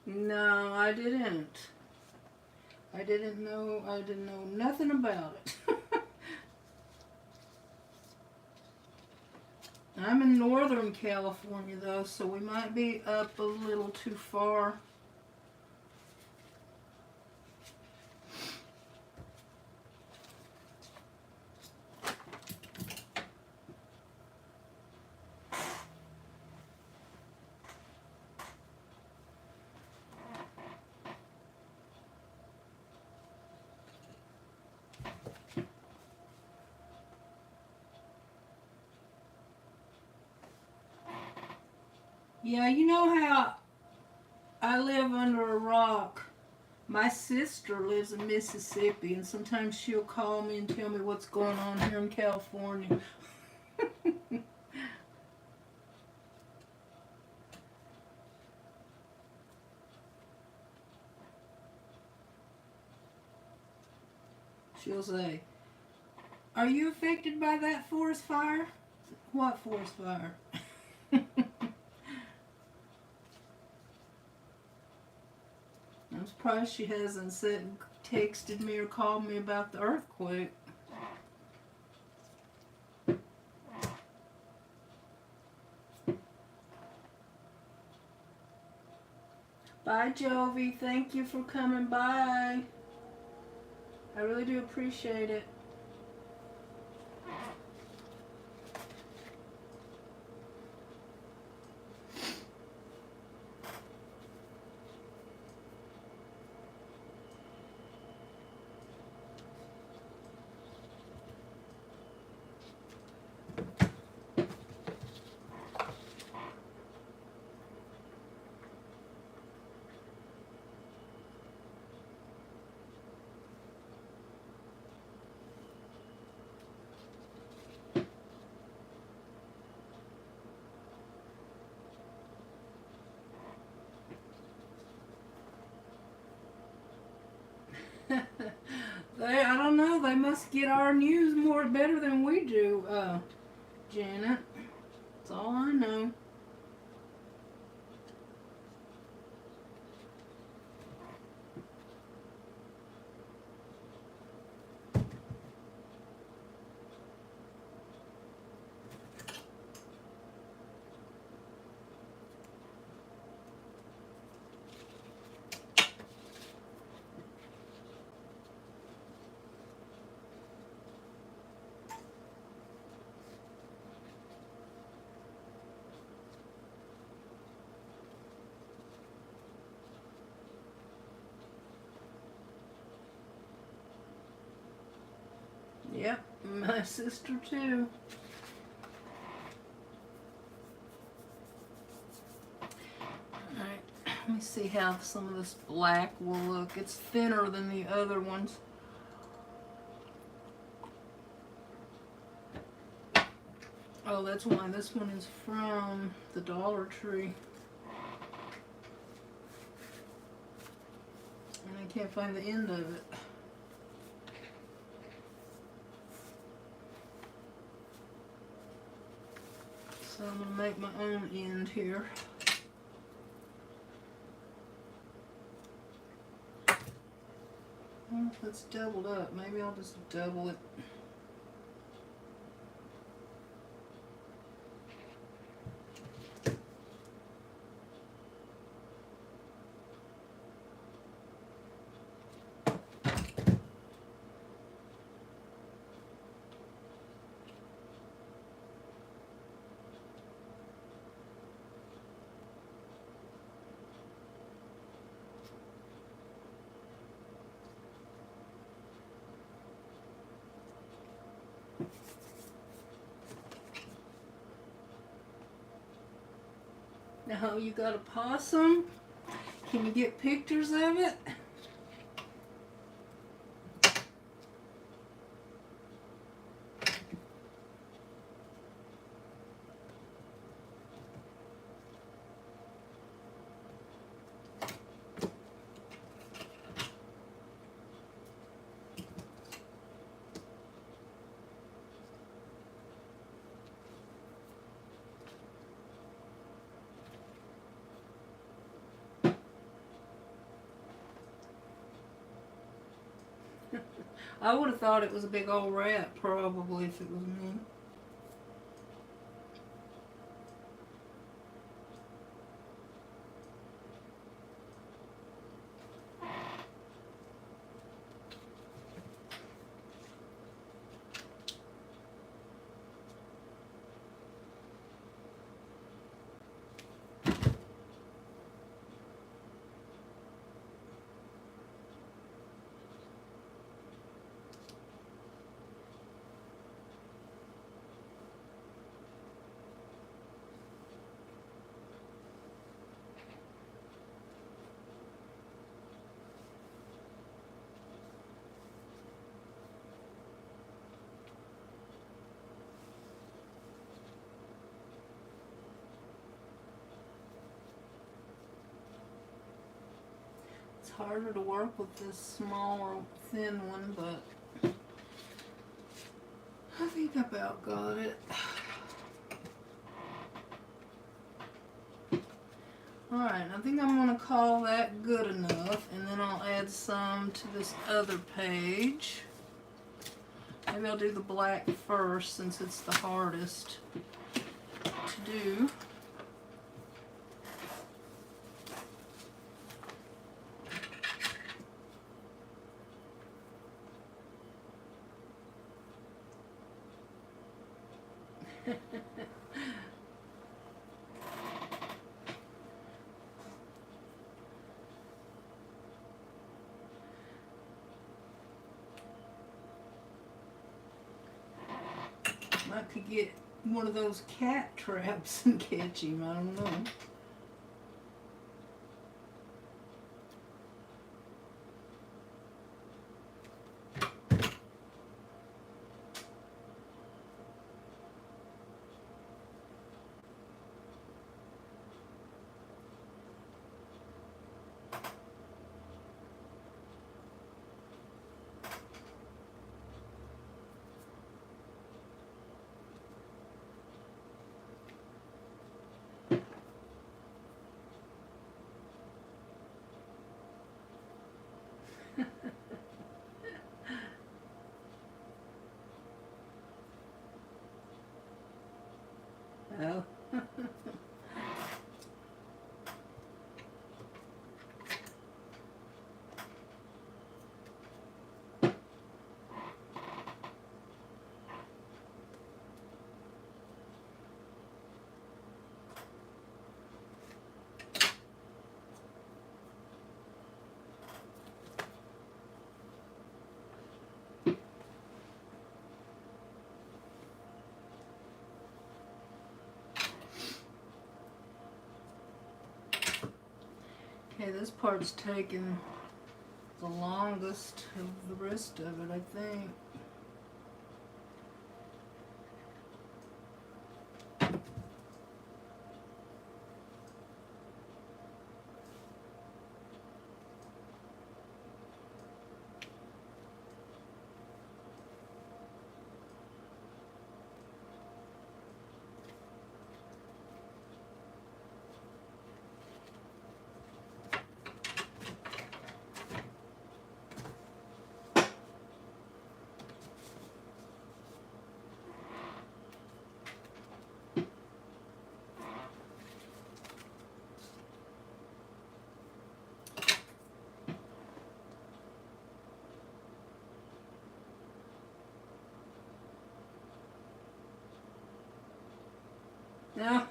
No, I didn't. I didn't know nothing about it. I'm in Northern California though, so we might be up a little too far. Yeah, you know how I live under a rock. My sister lives in Mississippi, and sometimes she'll call me and tell me what's going on here in California. She'll say, "Are you affected by that forest fire?" What forest fire? I'm surprised she hasn't texted me or called me about the earthquake. Bye, Jovi. Thank you for coming by. I really do appreciate it. I don't know. They must get our news more better than we do, Janet. That's all I know. Yep, my sister too. Let me see how some of this black will look. It's thinner than the other ones. Oh, that's why this one is from the Dollar Tree. And I can't find the end of it. So I'm going to make my own end here. Well, if it's doubled up, maybe I'll just double it. Now you got a possum. Can you get pictures of it? I would have thought it was a big old rat, probably, if it was me. It's harder to work with this smaller, thin one, but I think I about got it. Alright, I think I'm going to call that good enough, and then I'll add some to this other page. Maybe I'll do the black first, since it's the hardest to do. I could get one of those cat traps and catch him, I don't know. Oh. Okay, this part's taking the longest of the rest of it, I think. Now,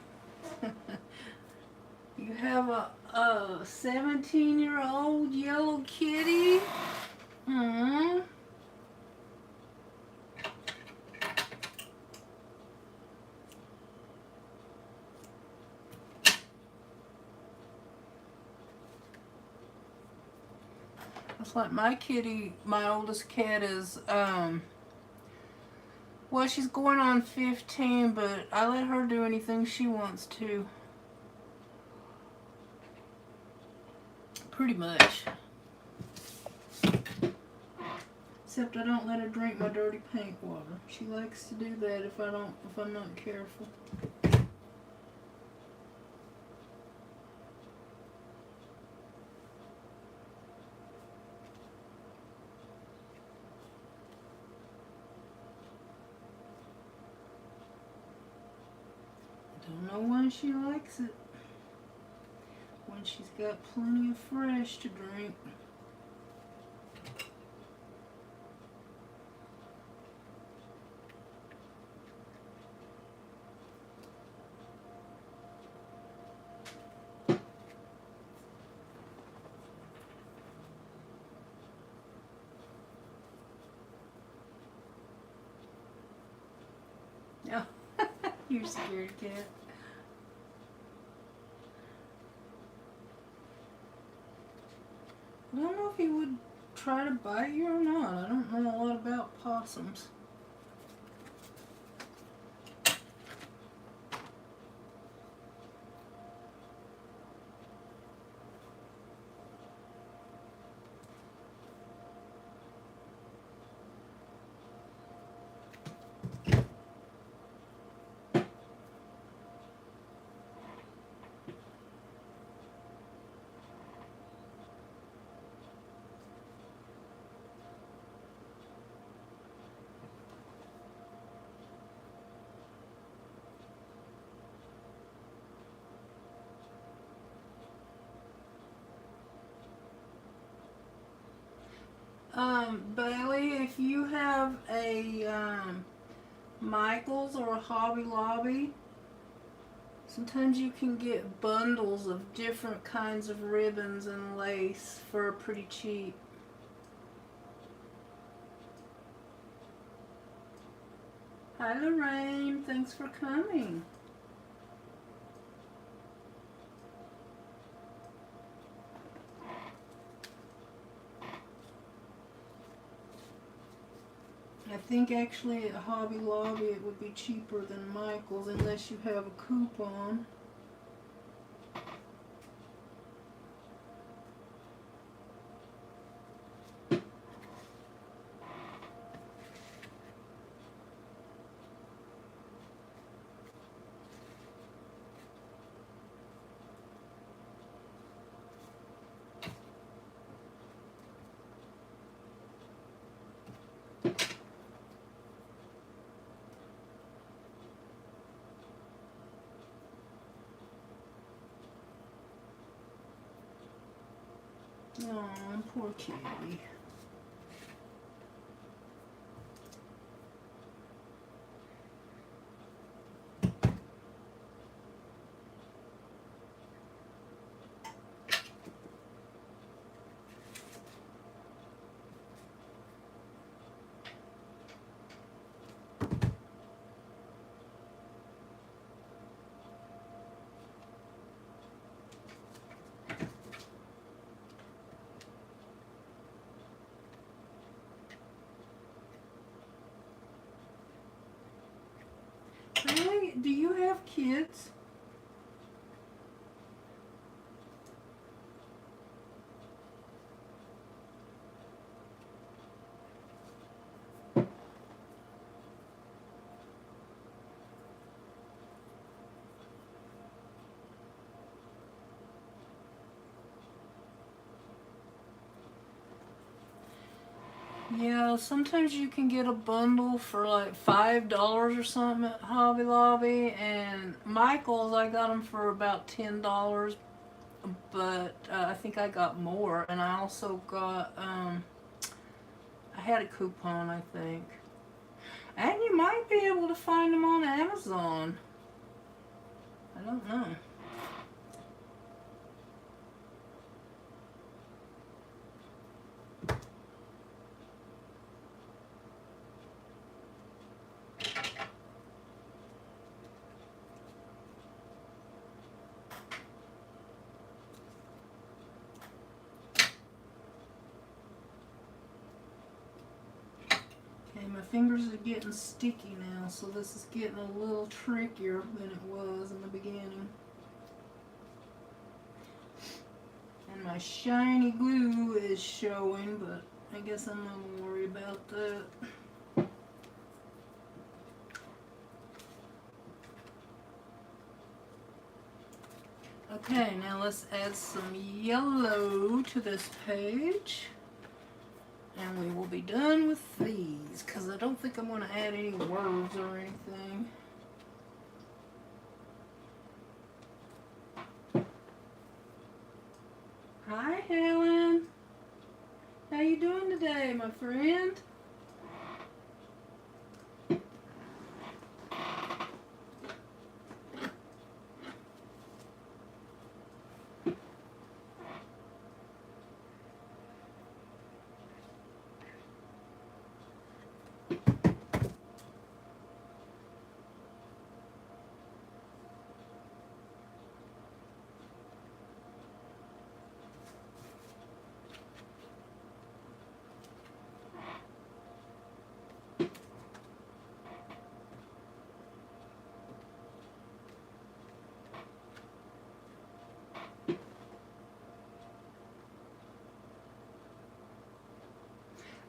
you have a 17-year-old yellow kitty. Hmm. It's like my kitty, my oldest cat is, well, she's going on 15, but I let her do anything she wants to. Pretty much. Except I don't let her drink my dirty paint water. She likes to do that if I'm not careful. Don't know why she likes it. When she's got plenty of fresh to drink. Yeah, you're scared, cat. I don't know if he would try to bite you or not. I don't know a lot about possums. Bailey, if you have a Michaels or a Hobby Lobby, sometimes you can get bundles of different kinds of ribbons and lace for pretty cheap. Hi Lorraine, thanks for coming. I think actually at Hobby Lobby it would be cheaper than Michaels unless you have a coupon. Oh, poor kitty. have kids. Yeah, sometimes you can get a bundle for like $5 or something at Hobby Lobby, and Michael's I got them for about $10, but I think I got more, and I also got I had a coupon, I think, and you might be able to find them on Amazon. I don't know. My fingers are getting sticky now, so this is getting a little trickier than it was in the beginning. And my shiny glue is showing, but I guess I'm not going to worry about that. Okay, now let's add some yellow to this page. And we will be done with these, because I don't think I'm going to add any words or anything. Hi, Helen. How you doing today, my friend?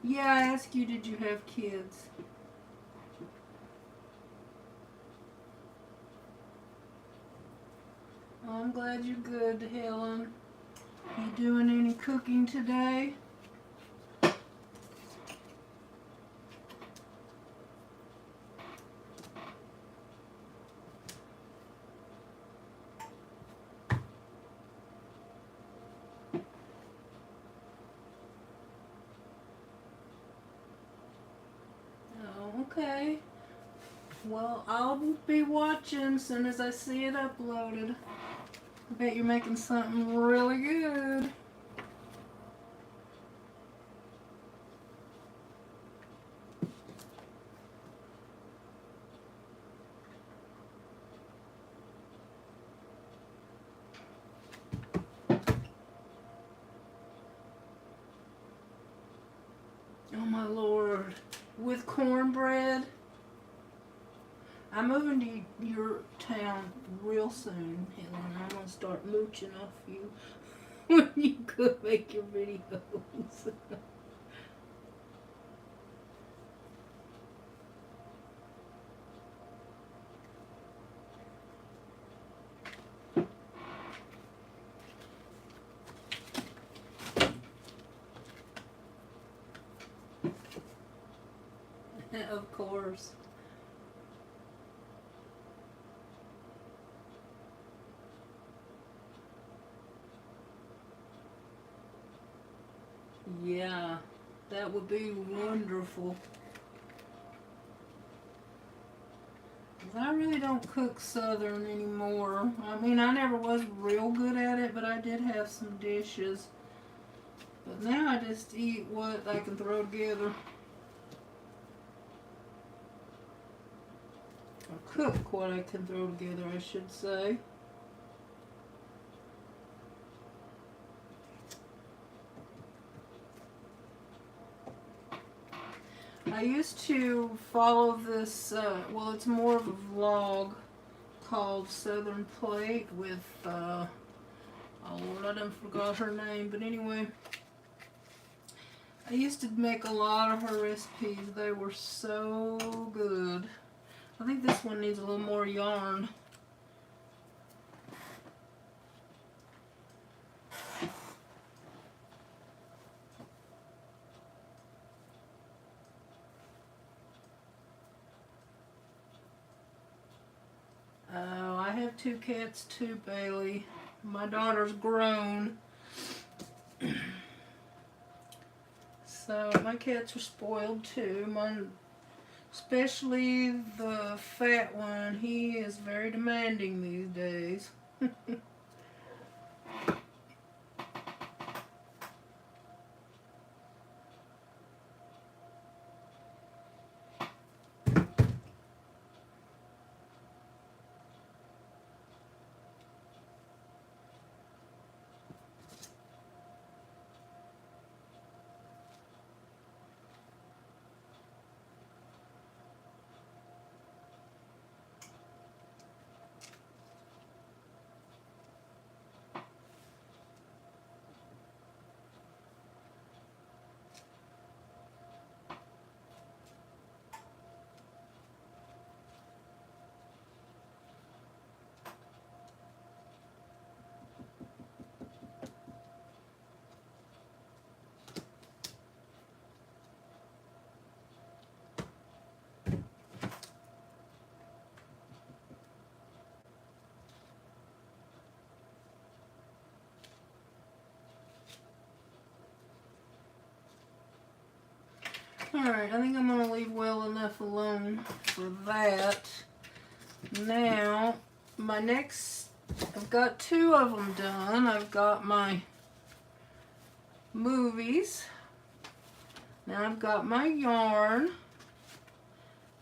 Yeah, I asked you, did you have kids? Oh, I'm glad you're good, Helen. You doing any cooking today? Oh, okay. Well, I'll be watching as soon as I see it uploaded. I bet you're making something really good. Oh my Lord. With cornbread? I'm moving to your town real soon, Helen. I'm going to start mooching off you when you go make your videos. Of course. Yeah, that would be wonderful. 'Cause I really don't cook Southern anymore. I mean, I never was real good at it, but I did have some dishes. But now I just eat what I can throw together. Or cook what I can throw together, I should say. I used to follow this, well, it's more of a vlog called Southern Plate with, oh Lord, I done forgot her name, but anyway. I used to make a lot of her recipes. They were so good. I think this one needs a little more yarn. Oh, I have 2 cats too, Bailey. My daughter's grown. So my cats are spoiled too. Mine, especially the fat one, he is very demanding these days. Alright, I think I'm going to leave well enough alone for that. Now, my next, I've got 2 of them done. I've got my movies. Now I've got my yarn.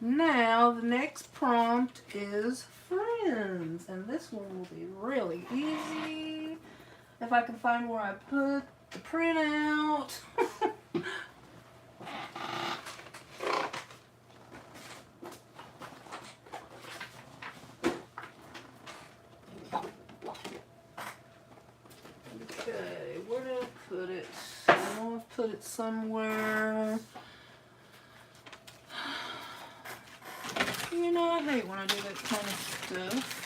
Now the next prompt is friends. And this one will be really easy. If I can find where I put the printout. Okay, where did I put it? I know I've put it somewhere. You know, I hate when I do that kind of stuff.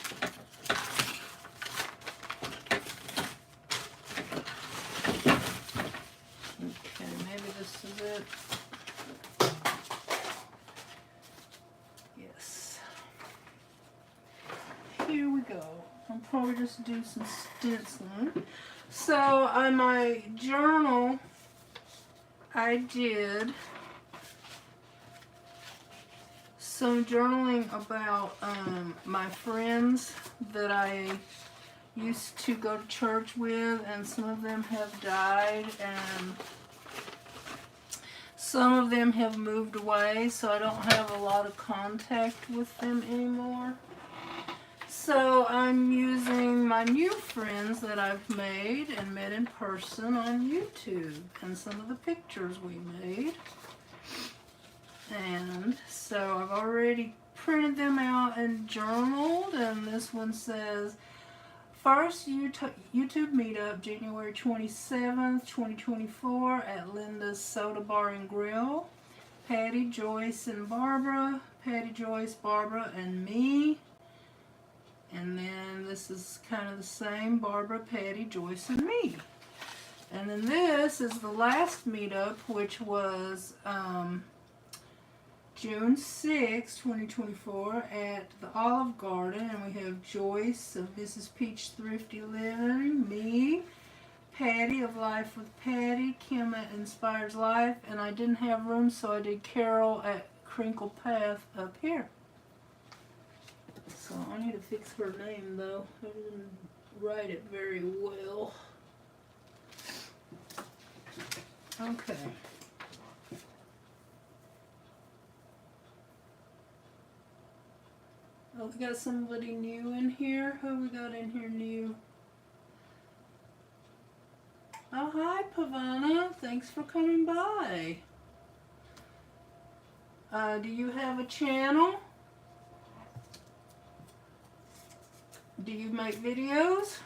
Okay, maybe this is it. Yes. Here we go. I'll probably just do some stenciling. So on my journal, I did some journaling about my friends that I used to go to church with, and some of them have died, and some of them have moved away, so I don't have a lot of contact with them anymore. So I'm using my new friends that I've made and met in person on YouTube, and some of the pictures we made. And so I've already printed them out and journaled, and this one says, first YouTube meetup, January 27th, 2024 at Linda's Soda Bar and Grill. Patty, Joyce, and Barbara. Patty, Joyce, Barbara, and me. And then this is kind of the same, Barbara, Patty, Joyce, and me. And then this is the last meetup, which was June 6, 2024 at the Olive Garden. And we have Joyce of Mrs. Peach Thrifty Living, me, Patty of Life with Patty, Kim at Inspires Life, and I didn't have room, so I did Carol at Crinkle Path up here. So I need to fix her name though. I didn't write it very well. Okay. Oh, we got somebody new in here. Who we got in here new? Oh, hi, Pavana. Thanks for coming by. Do you have a channel? Do you make videos?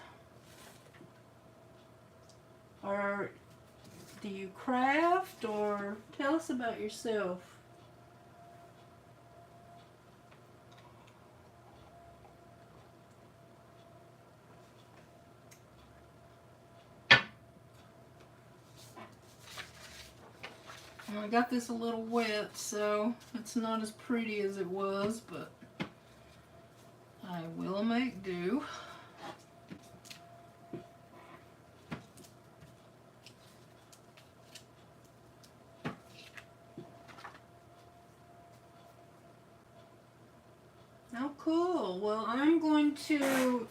Or do you craft? Or tell us about yourself. I got this a little wet, so it's not as pretty as it was, but I will make do. Oh, cool. Well, I'm going to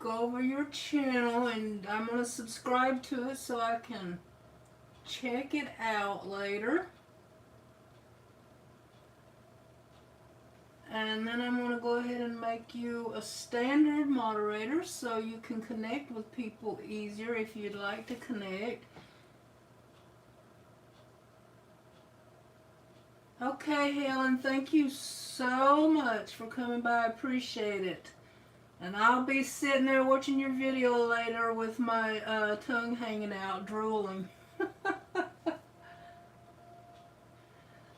go over your channel and I'm going to subscribe to it so I can check it out later. And then I'm going to go ahead and make you a standard moderator so you can connect with people easier if you'd like to connect. Okay, Helen, thank you so much for coming by. I appreciate it. And I'll be sitting there watching your video later with my tongue hanging out, drooling.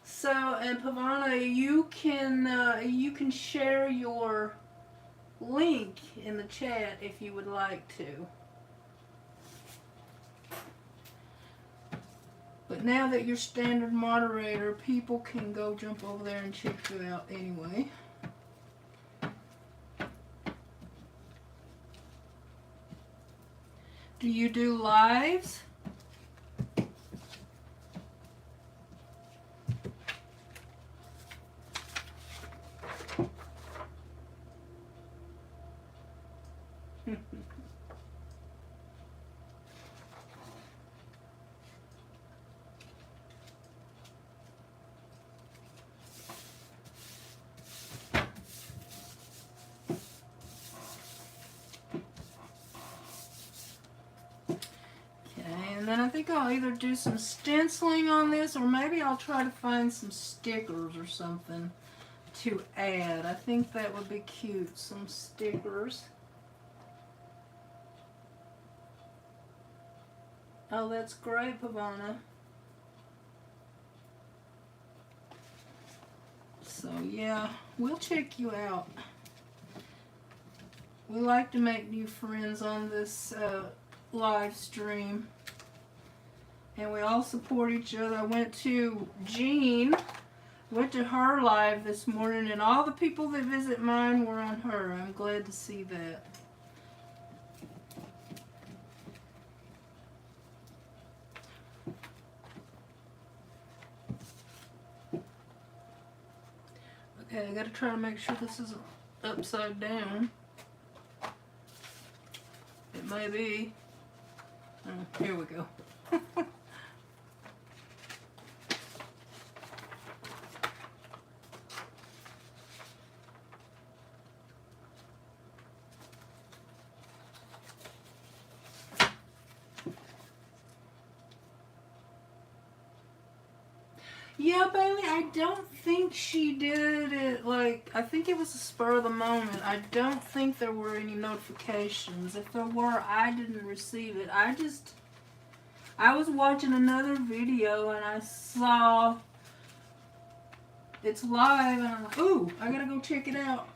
So, and Pavana, you can share your link in the chat if you would like to. But now that you're standard moderator, people can go jump over there and check you out anyway. Do you do lives? And then I think I'll either do some stenciling on this or maybe I'll try to find some stickers or something to add. I think that would be cute, some stickers. Oh, that's great, Pavana. So yeah, we'll check you out. We like to make new friends on this live stream. And we all support each other. I went to her live this morning, and all the people that visit mine were on her. I'm glad to see that. Okay, I gotta try to make sure this isn't upside down. It may be. Oh, here we go. Yeah, Bailey, I don't think she did it, like, I think it was a spur of the moment. I don't think there were any notifications. If there were, I didn't receive it. I was watching another video and I saw it's live and I'm like, ooh, I gotta go check it out.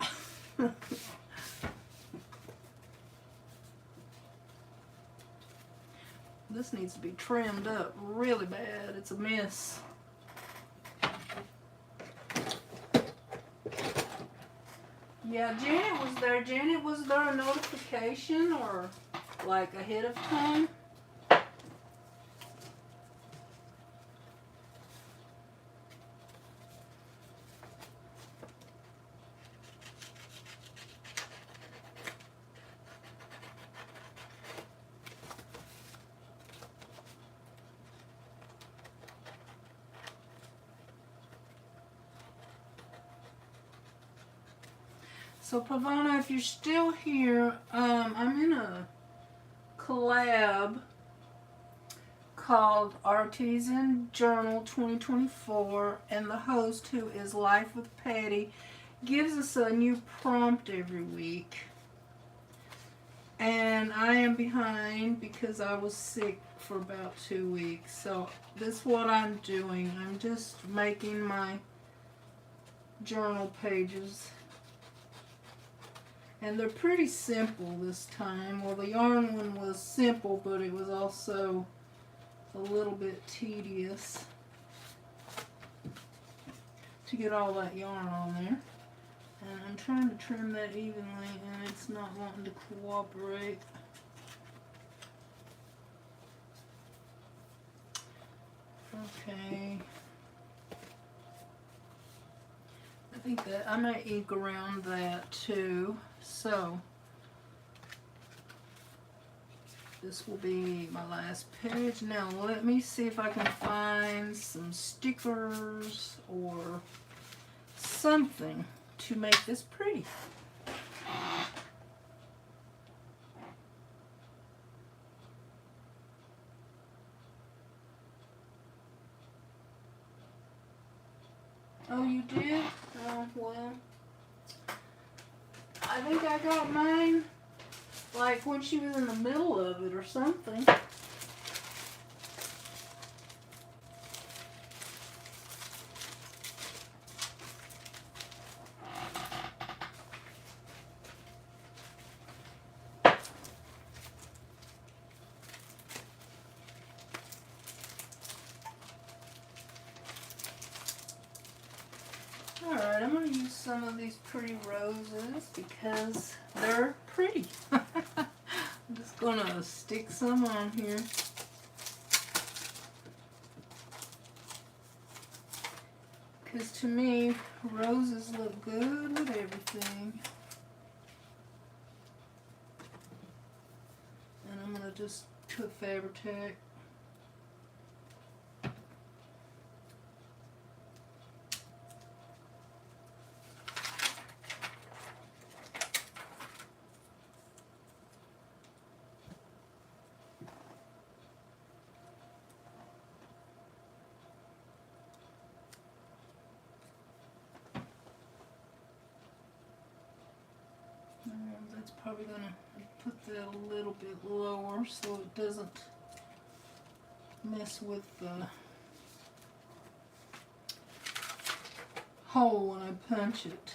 This needs to be trimmed up really bad. It's a mess. Yeah, Janet was there. Janet, was there a notification or like ahead of time? So Pavana, if you're still here, I'm in a collab called Artisan Journal 2024, and the host, who is Life with Patty, gives us a new prompt every week. And I am behind because I was sick for about 2 weeks. So this is what I'm doing. I'm just making my journal pages. And they're pretty simple this time. Well, the yarn one was simple, but it was also a little bit tedious to get all that yarn on there. And I'm trying to trim that evenly, and it's not wanting to cooperate. Okay. I think that I might ink around that too. So this will be my last page. Now let me see if I can find some stickers or something to make this pretty. Oh, you did? Oh, well. I think I got mine like when she was in the middle of it or something. Alright, I'm going to use some of these pretty roses because they're pretty. I'm just going to stick some on here. Because to me, roses look good with everything. And I'm going to just put Fabri-Tac. That's probably going to put that a little bit lower so it doesn't mess with the hole when I punch it.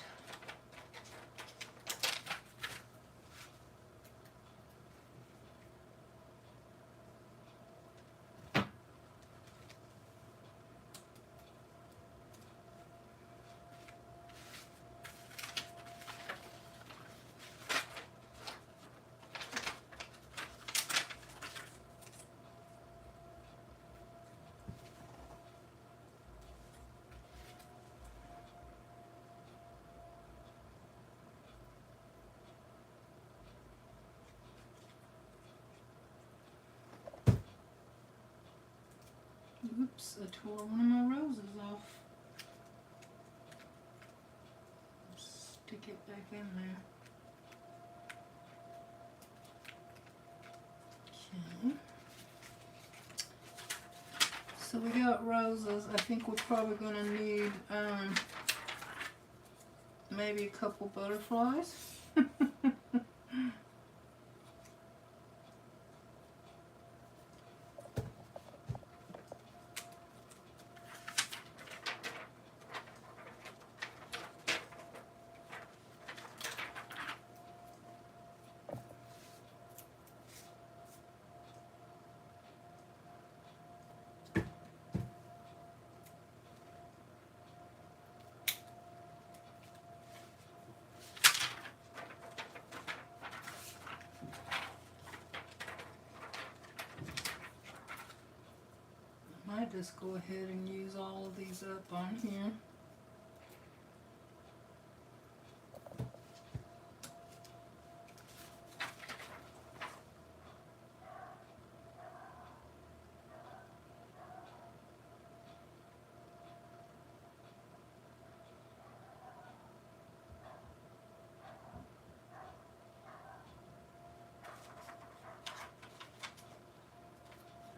Oops, I tore one of my roses off. Stick it back in there. Okay. So we got roses. I think we're probably going to need maybe a couple butterflies. Might just go ahead and use all of these up on here.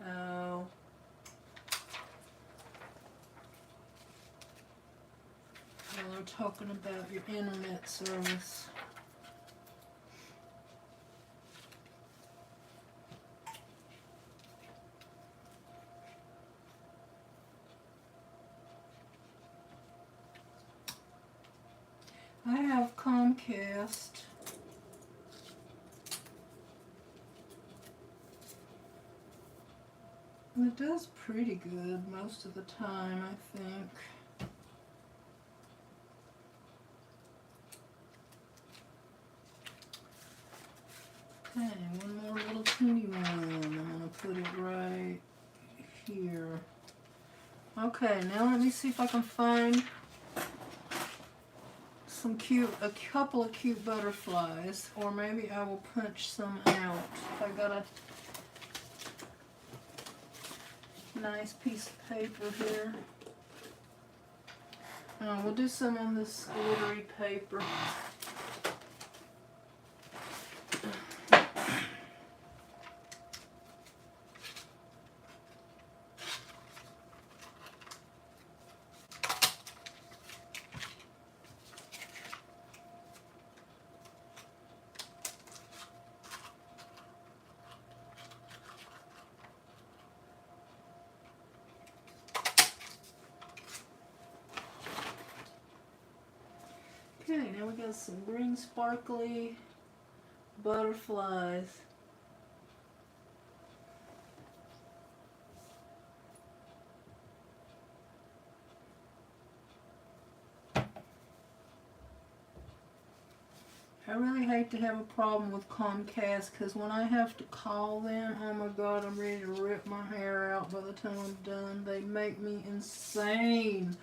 Oh. Well, they're talking about your internet service. fast. It does pretty good most of the time, I think. Okay, one more little teeny one. I'm going to put it right here. Okay, now let me see if I can find a couple of cute butterflies, or maybe I will punch some out. I got a nice piece of paper here. We'll do some on this glittery paper. Okay, now we got some green sparkly butterflies. I really hate to have a problem with Comcast, because when I have to call them, oh my god, I'm ready to rip my hair out by the time I'm done. They make me insane.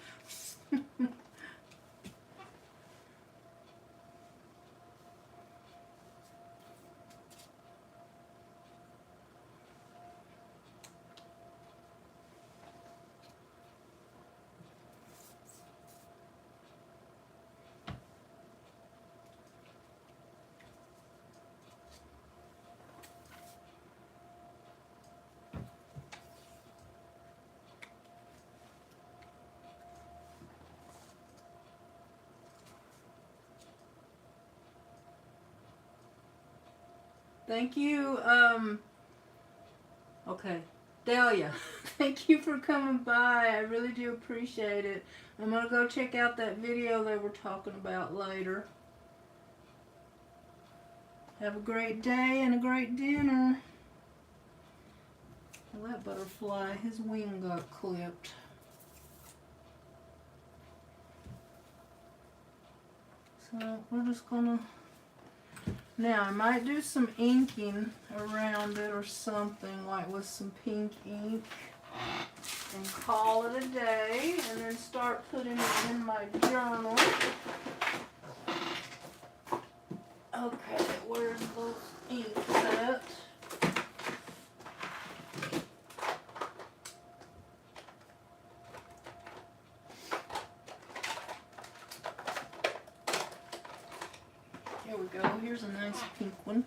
Thank you, okay, Dahlia, thank you for coming by. I really do appreciate it. I'm going to go check out that video they were talking about later. Have a great day and a great dinner. Well, that butterfly, his wing got clipped. So we're just going to... Now, I might do some inking around it or something, like with some pink ink, and call it a day, and then start putting it in my journal. Okay, where's those inks at? Here we go. Here's a nice pink one.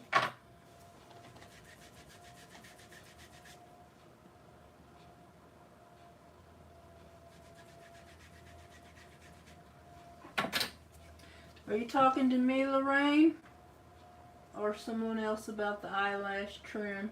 Are you talking to me, Lorraine? Or someone else about the eyelash trim?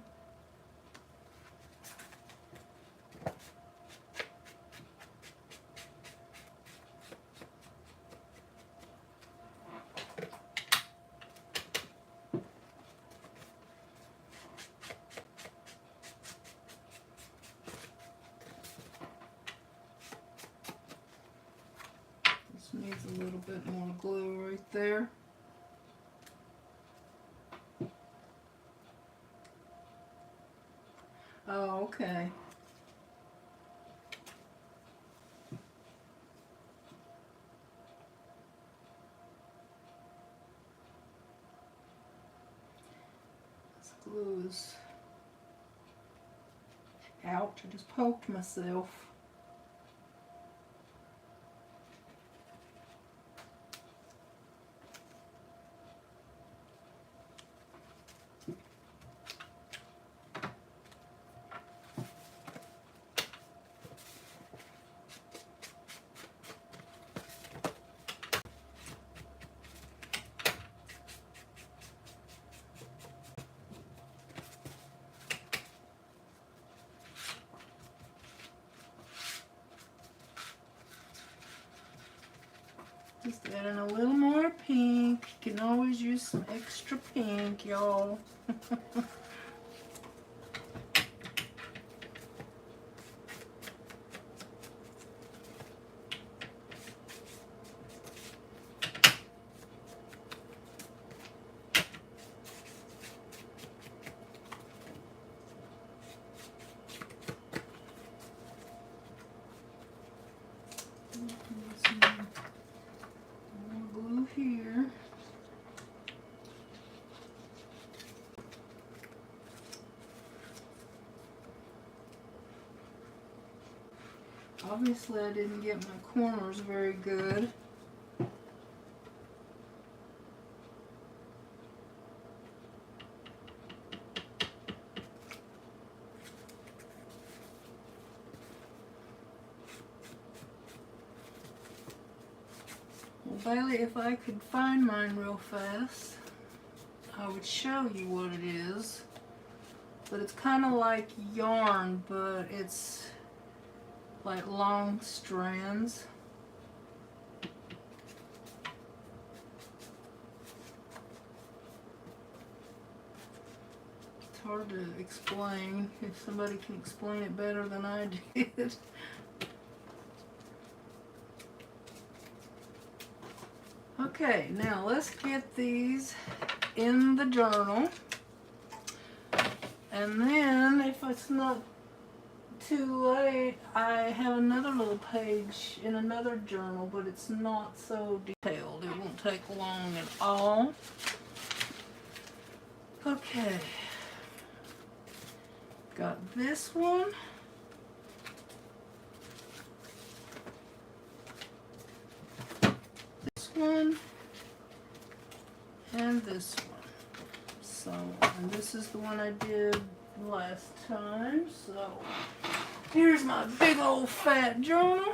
Needs a little bit more glue right there. Oh, okay. This glue is out. I just poked myself. Just adding a little more pink. You can always use some extra pink, y'all. Glue here. Obviously I didn't get my corners very good. Well, Bailey, if I could find mine real fast, I would show you what it is. But it's kind of like yarn, but it's like long strands. It's hard to explain. If somebody can explain it better than I did. Okay, now let's get these in the journal. And then, if it's not too late, I have another little page in another journal, but it's not so detailed. It won't take long at all. Okay. Got this one. This one. And this one. So, and this is the one I did last time. So, here's my big old fat journal.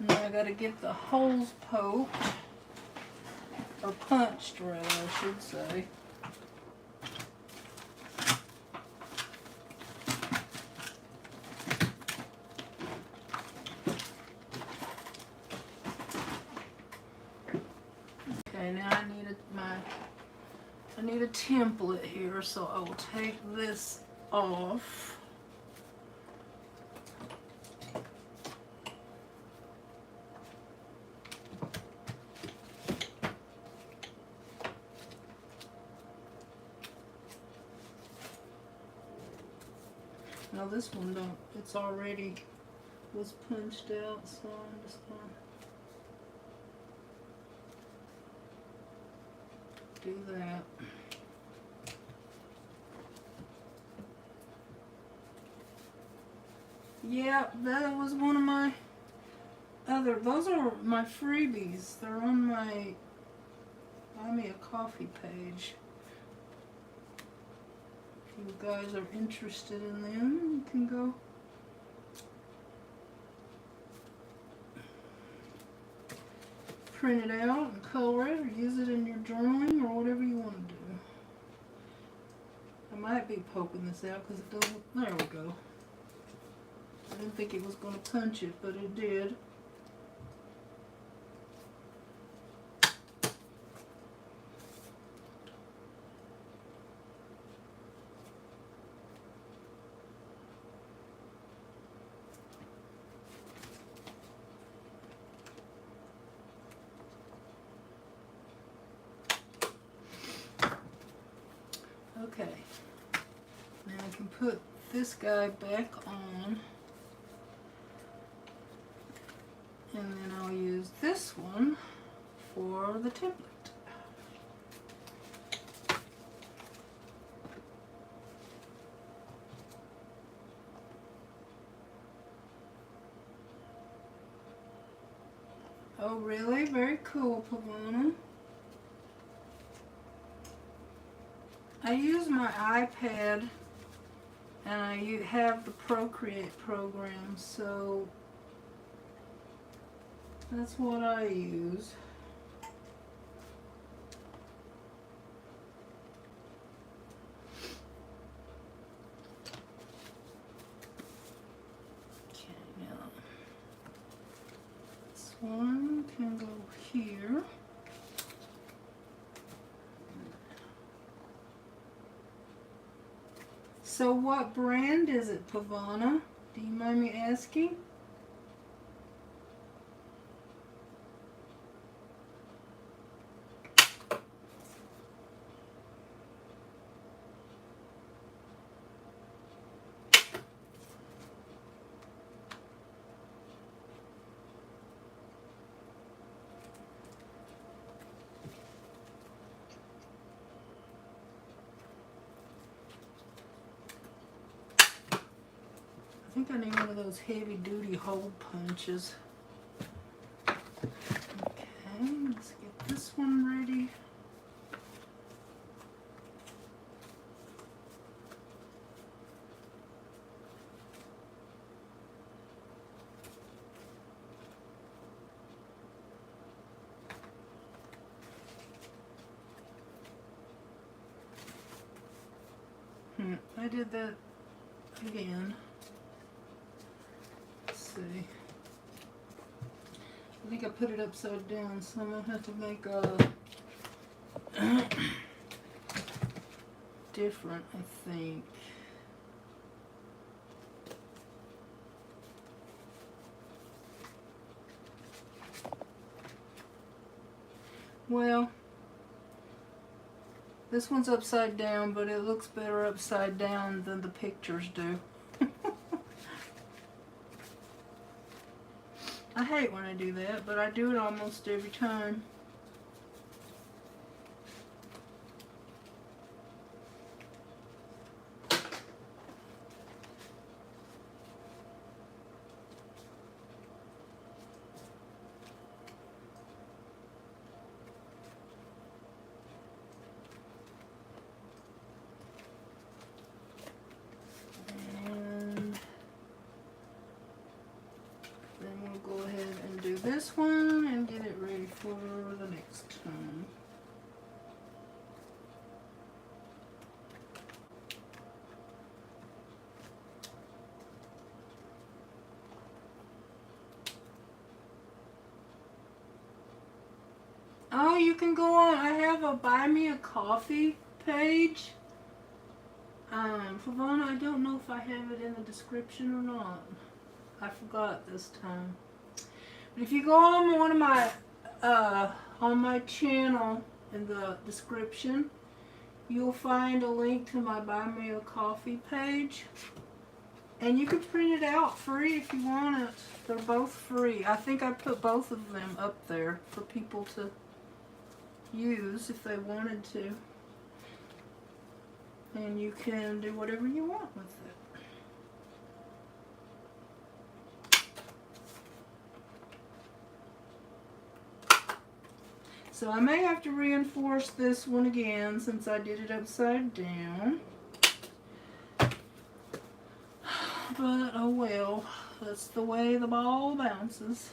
Now I gotta get the holes poked, or punched rather, I should say. Okay, now I need a template here, so I will take this off. Now this one it's already was punched out, so I'm just gonna do that. Yeah, that was one of my those are my freebies. They're on my Buy Me a Coffee page. If you guys are interested in them, you can go print it out and color it, or use it in your journaling, or whatever you want to do. I might be poking this out because it doesn't. There we go. I didn't think it was going to punch it, but it did. Okay, now I can put this guy back on, and then I'll use this one for the template. Oh really? Very cool, Pavona. I use my iPad, and I have the Procreate program, so that's what I use. can go here. So what brand is it, Pavana? Do you mind me asking? I think I need one of those heavy duty hole punches. Okay, let's get this one ready. I did that again. See. I think I put it upside down, so I'm gonna have to make a different, I think. Well, this one's upside down, but it looks better upside down than the pictures do. I hate when I do that, but I do it almost every time. Go ahead and do this one and get it ready for the next time. Oh, you can go on. I have a Buy Me a Coffee page. Pavana, I don't know if I have it in the description or not. I forgot this time. But if you go on one of my, on my channel in the description, you'll find a link to my Buy Me a Coffee page. And you can print it out free if you want it. They're both free. I think I put both of them up there for people to use if they wanted to. And you can do whatever you want with it. So I may have to reinforce this one again since I did it upside down. But oh well, that's the way the ball bounces.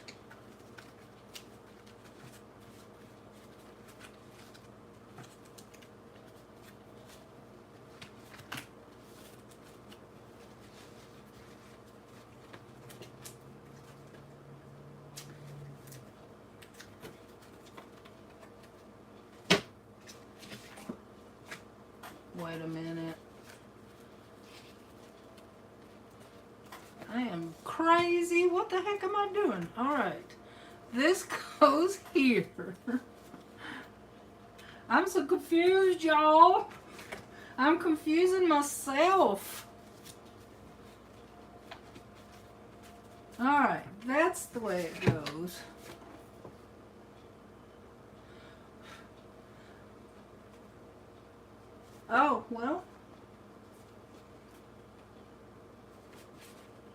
Wait a minute. I am crazy. What the heck am I doing? Alright. This goes here. I'm so confused, y'all. I'm confusing myself. Alright. That's the way it goes. Oh, well,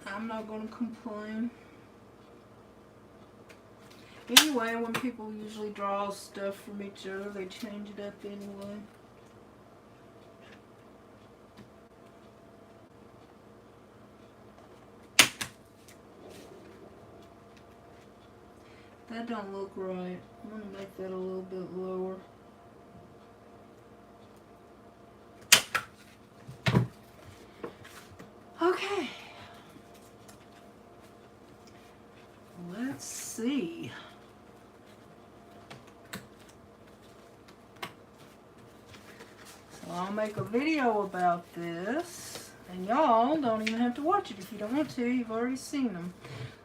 I'm not going to complain. Anyway, when people usually draw stuff from each other, they change it up anyway. That don't look right. I'm going to make that a little bit lower. Okay. Let's see. I'll make a video about this, and y'all don't even have to watch it if you don't want to. You've already seen them.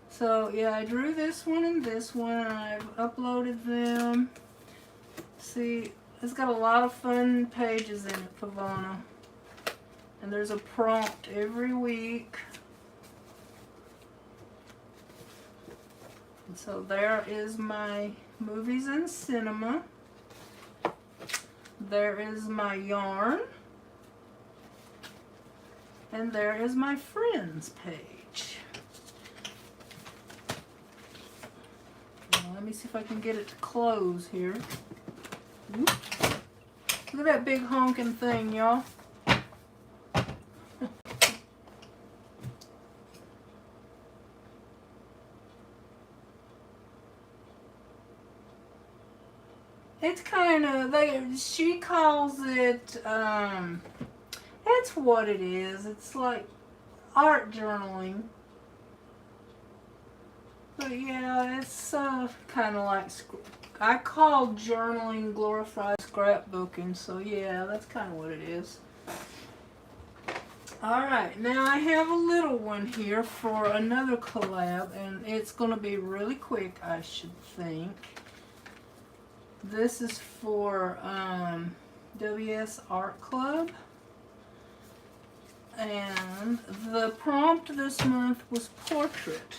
So yeah, I drew this one and this one, and I've uploaded them. See, it's got a lot of fun pages in it, Pavona. And there's a prompt every week. And so there is my movies and cinema. There is my yarn. And there is my friends page. Now, let me see if I can get it to close here. Look at that big honking thing, y'all. It's kind of, she calls it, it's what it is. It's like art journaling. But yeah, it's kind of like, I call journaling glorified scrapbooking. So yeah, that's kind of what it is. Alright, now I have a little one here for another collab, and it's going to be really quick, I should think. This is for WS Art Club, and the prompt this month was portrait,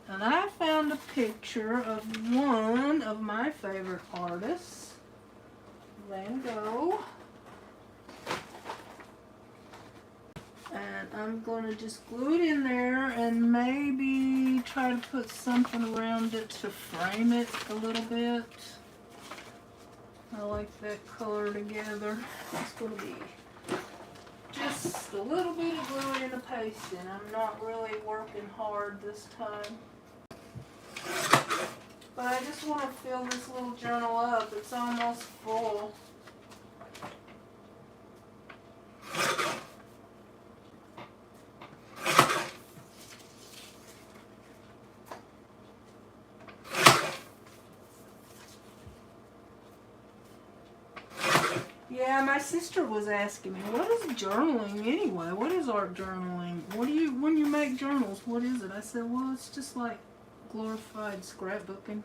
and I found a picture of one of my favorite artists, Van Gogh, and I'm going to just glue it in there and maybe try to put something around it to frame it a little bit. I like that color together. It's going to be just a little bit of gluing and a pasting. I'm not really working hard this time. But I just want to fill this little journal up. It's almost full. Yeah, my sister was asking me, what is journaling anyway? What is art journaling? What do you, when you make journals, what is it? I said, well, it's just like glorified scrapbooking.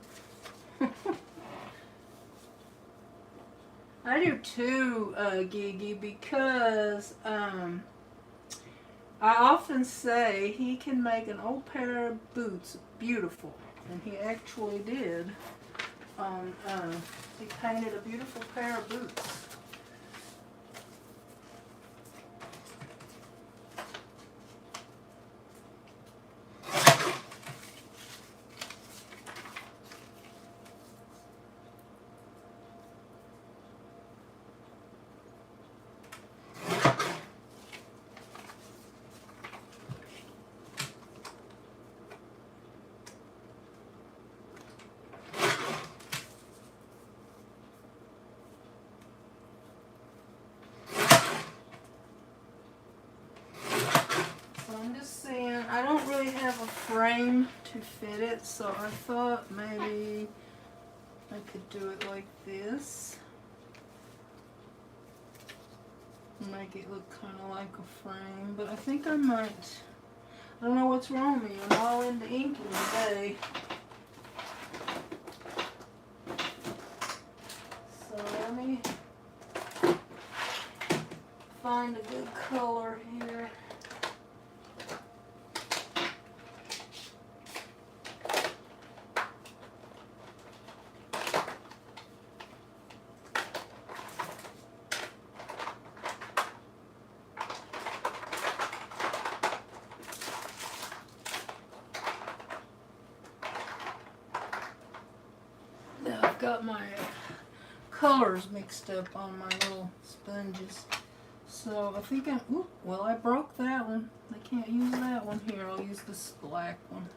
I do too, Gigi, because I often say he can make an old pair of boots beautiful, and he actually did. He painted a beautiful pair of boots. I'm just saying, I don't really have a frame to fit it, so I thought maybe I could do it like this. Make it look kind of like a frame, but I think I might, I don't know what's wrong with me, I'm all into inking today. So let me find a good color here. Got my colors mixed up on my little sponges, so I think I'm, ooh, well, I broke that one. I can't use that one. Here, I'll use this black one.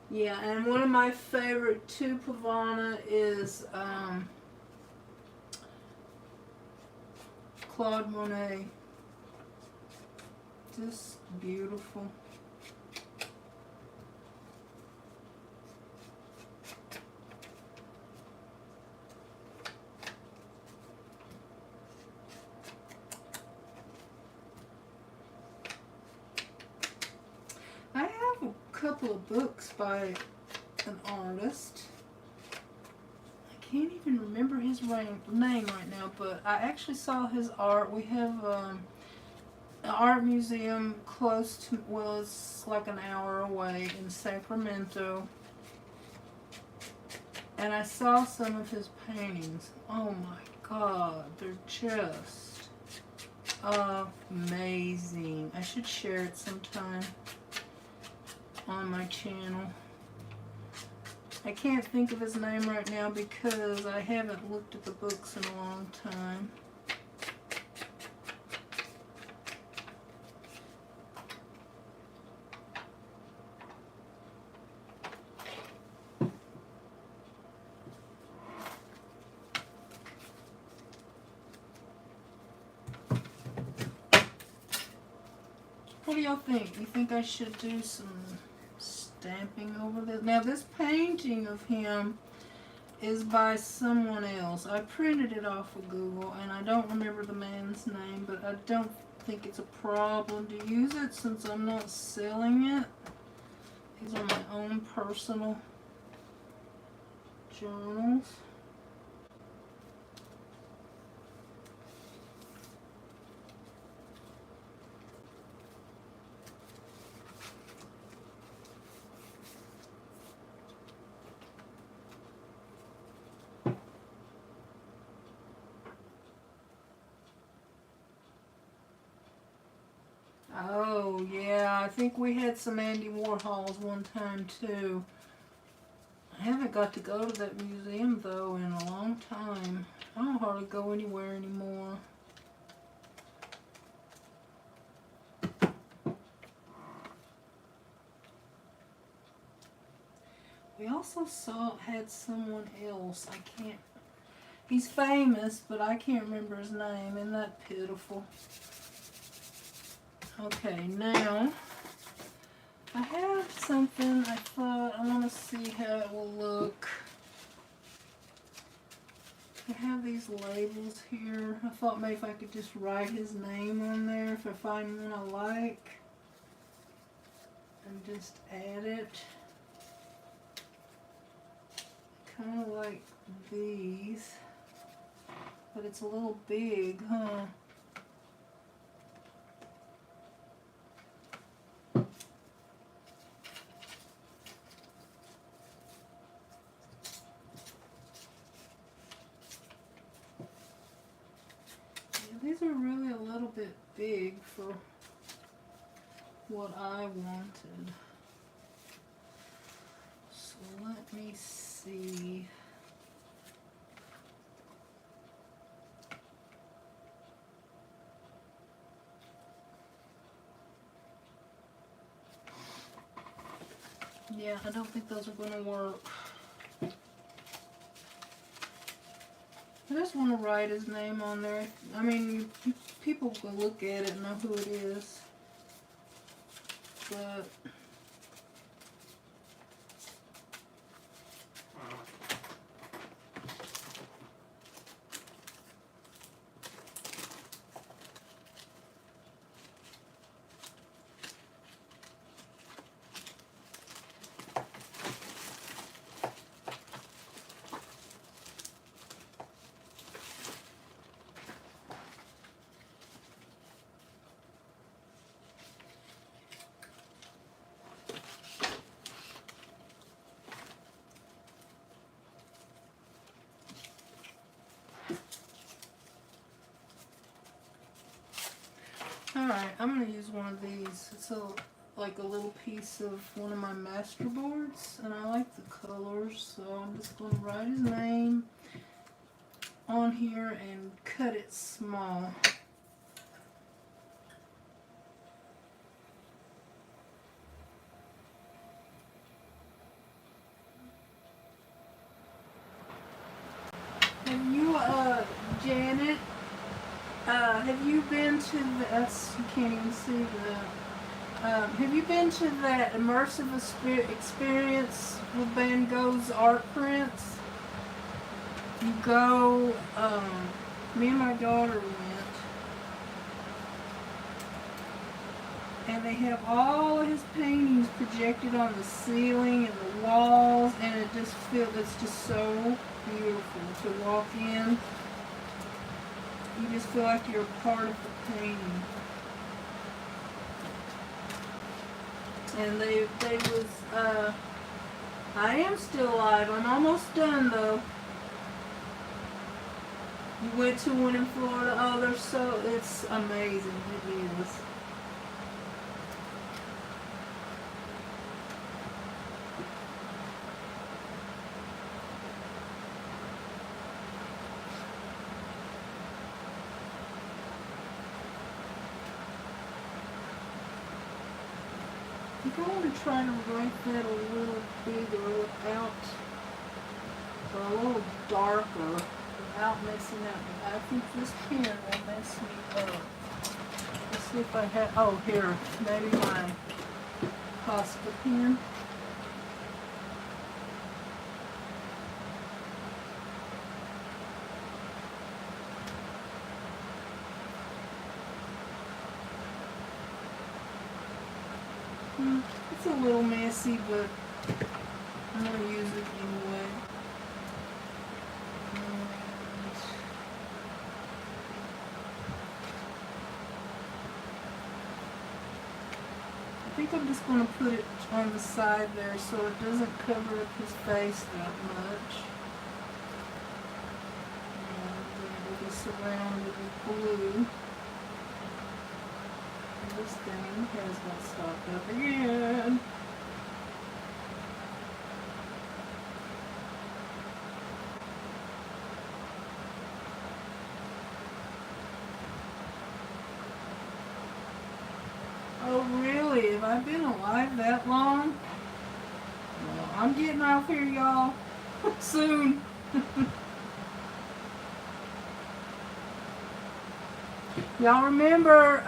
Yeah, and one of my favorite too, Pavona, is Claude Monet. Just beautiful. couple of books by an artist. I can't even remember his name right now, but I actually saw his art. We have an art museum close to, well, it's like an hour away in Sacramento. And I saw some of his paintings. Oh my God, they're just amazing. I should share it sometime on my channel. I can't think of his name right now because I haven't looked at the books in a long time. What do y'all think? You think I should do some stamping over this? Now this painting of him is by someone else. I printed it off of Google and I don't remember the man's name, but I don't think it's a problem to use it since I'm not selling it. These are my own personal journals. Oh, yeah, I think we had some Andy Warhols one time, too. I haven't got to go to that museum, though, in a long time. I don't hardly go anywhere anymore. We also had someone else. I can't... He's famous, but I can't remember his name. Isn't that pitiful? Okay, now I have something I thought I want to see how it will look. I have these labels here. I thought maybe if I could just write his name on there if I find one I like and just add it. Kind of like these, but it's a little big, huh? These are really a little bit big for what I wanted. So let me see. Yeah, I don't think those are going to work. I just want to write his name on there. I mean, people can look at it and know who it is. But alright, I'm going to use one of these. It's like a little piece of one of my master boards, and I like the colors, so I'm just going to write his name on here and cut it small. Have you, Janet, have you been to the, you can't even see that. Have you been to that immersive experience with Van Gogh's art prints? You go, me and my daughter went. And they have all of his paintings projected on the ceiling and the walls, and it's just so beautiful to walk in. You just feel like you're a part of the painting. And they was, I am still alive. I'm almost done though. You went to one in Florida. Oh, it's amazing. It is. I think I want to try to write that a little bigger out, or a little darker, without messing up. I think this pen will mess me up. Let's see if I have, oh here, maybe my Posca pen. It's a little messy, but I'm going to use it anyway. I think I'm just going to put it on the side there so it doesn't cover up his face that much. And it'll be surrounded with blue. This thing has not stopped up again. Oh really? Have I been alive that long? Well, I'm getting off here, y'all. Soon. Y'all remember,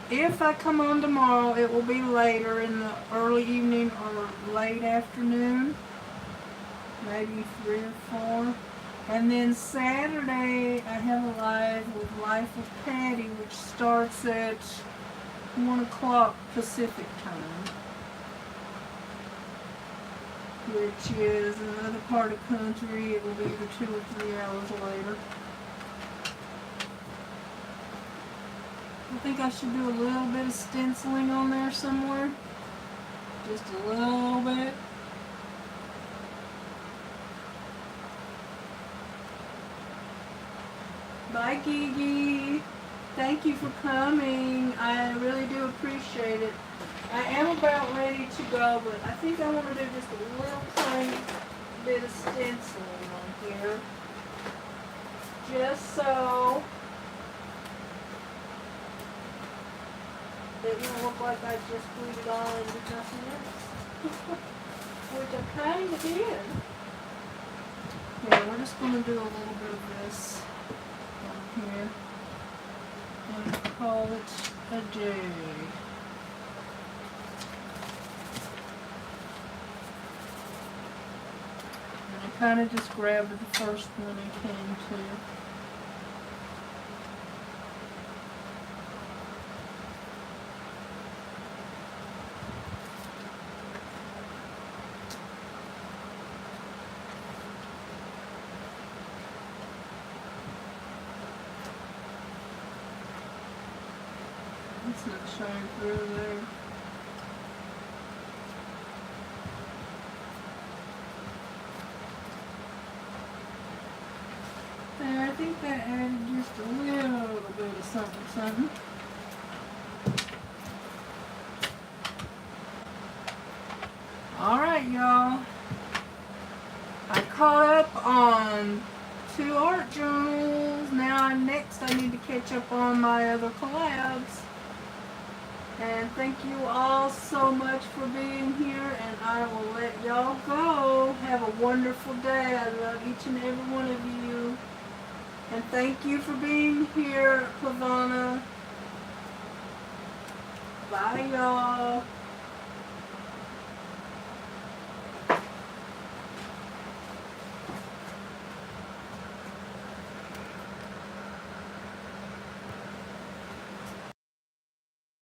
if I come on tomorrow, it will be later in the early evening or late afternoon. Maybe 3 or 4. And then Saturday, I have a live with Life of Patty, which starts at 1 o'clock Pacific time. Which is another part of country. It will be either 2 or 3 hours later. I think I should do a little bit of stenciling on there somewhere. Just a little bit. Bye, Gigi. Thank you for coming. I really do appreciate it. I am about ready to go, but I think I want to do just a little tiny bit of stenciling on here. Just so it won't look like I just glued it on and did nothing else. Which I kind of did. Yeah, we're just going to do a little bit of this on here and call it a day. And I kind of just grabbed the first one I came to. It's not showing through there. There, I think that added just a little bit of something. Alright, y'all. I caught up on 2 art journals. Now next I need to catch up on my other collabs. And thank you all so much for being here, and I will let y'all go. Have a wonderful day. I love each and every one of you. And thank you for being here, Pavana. Bye, y'all.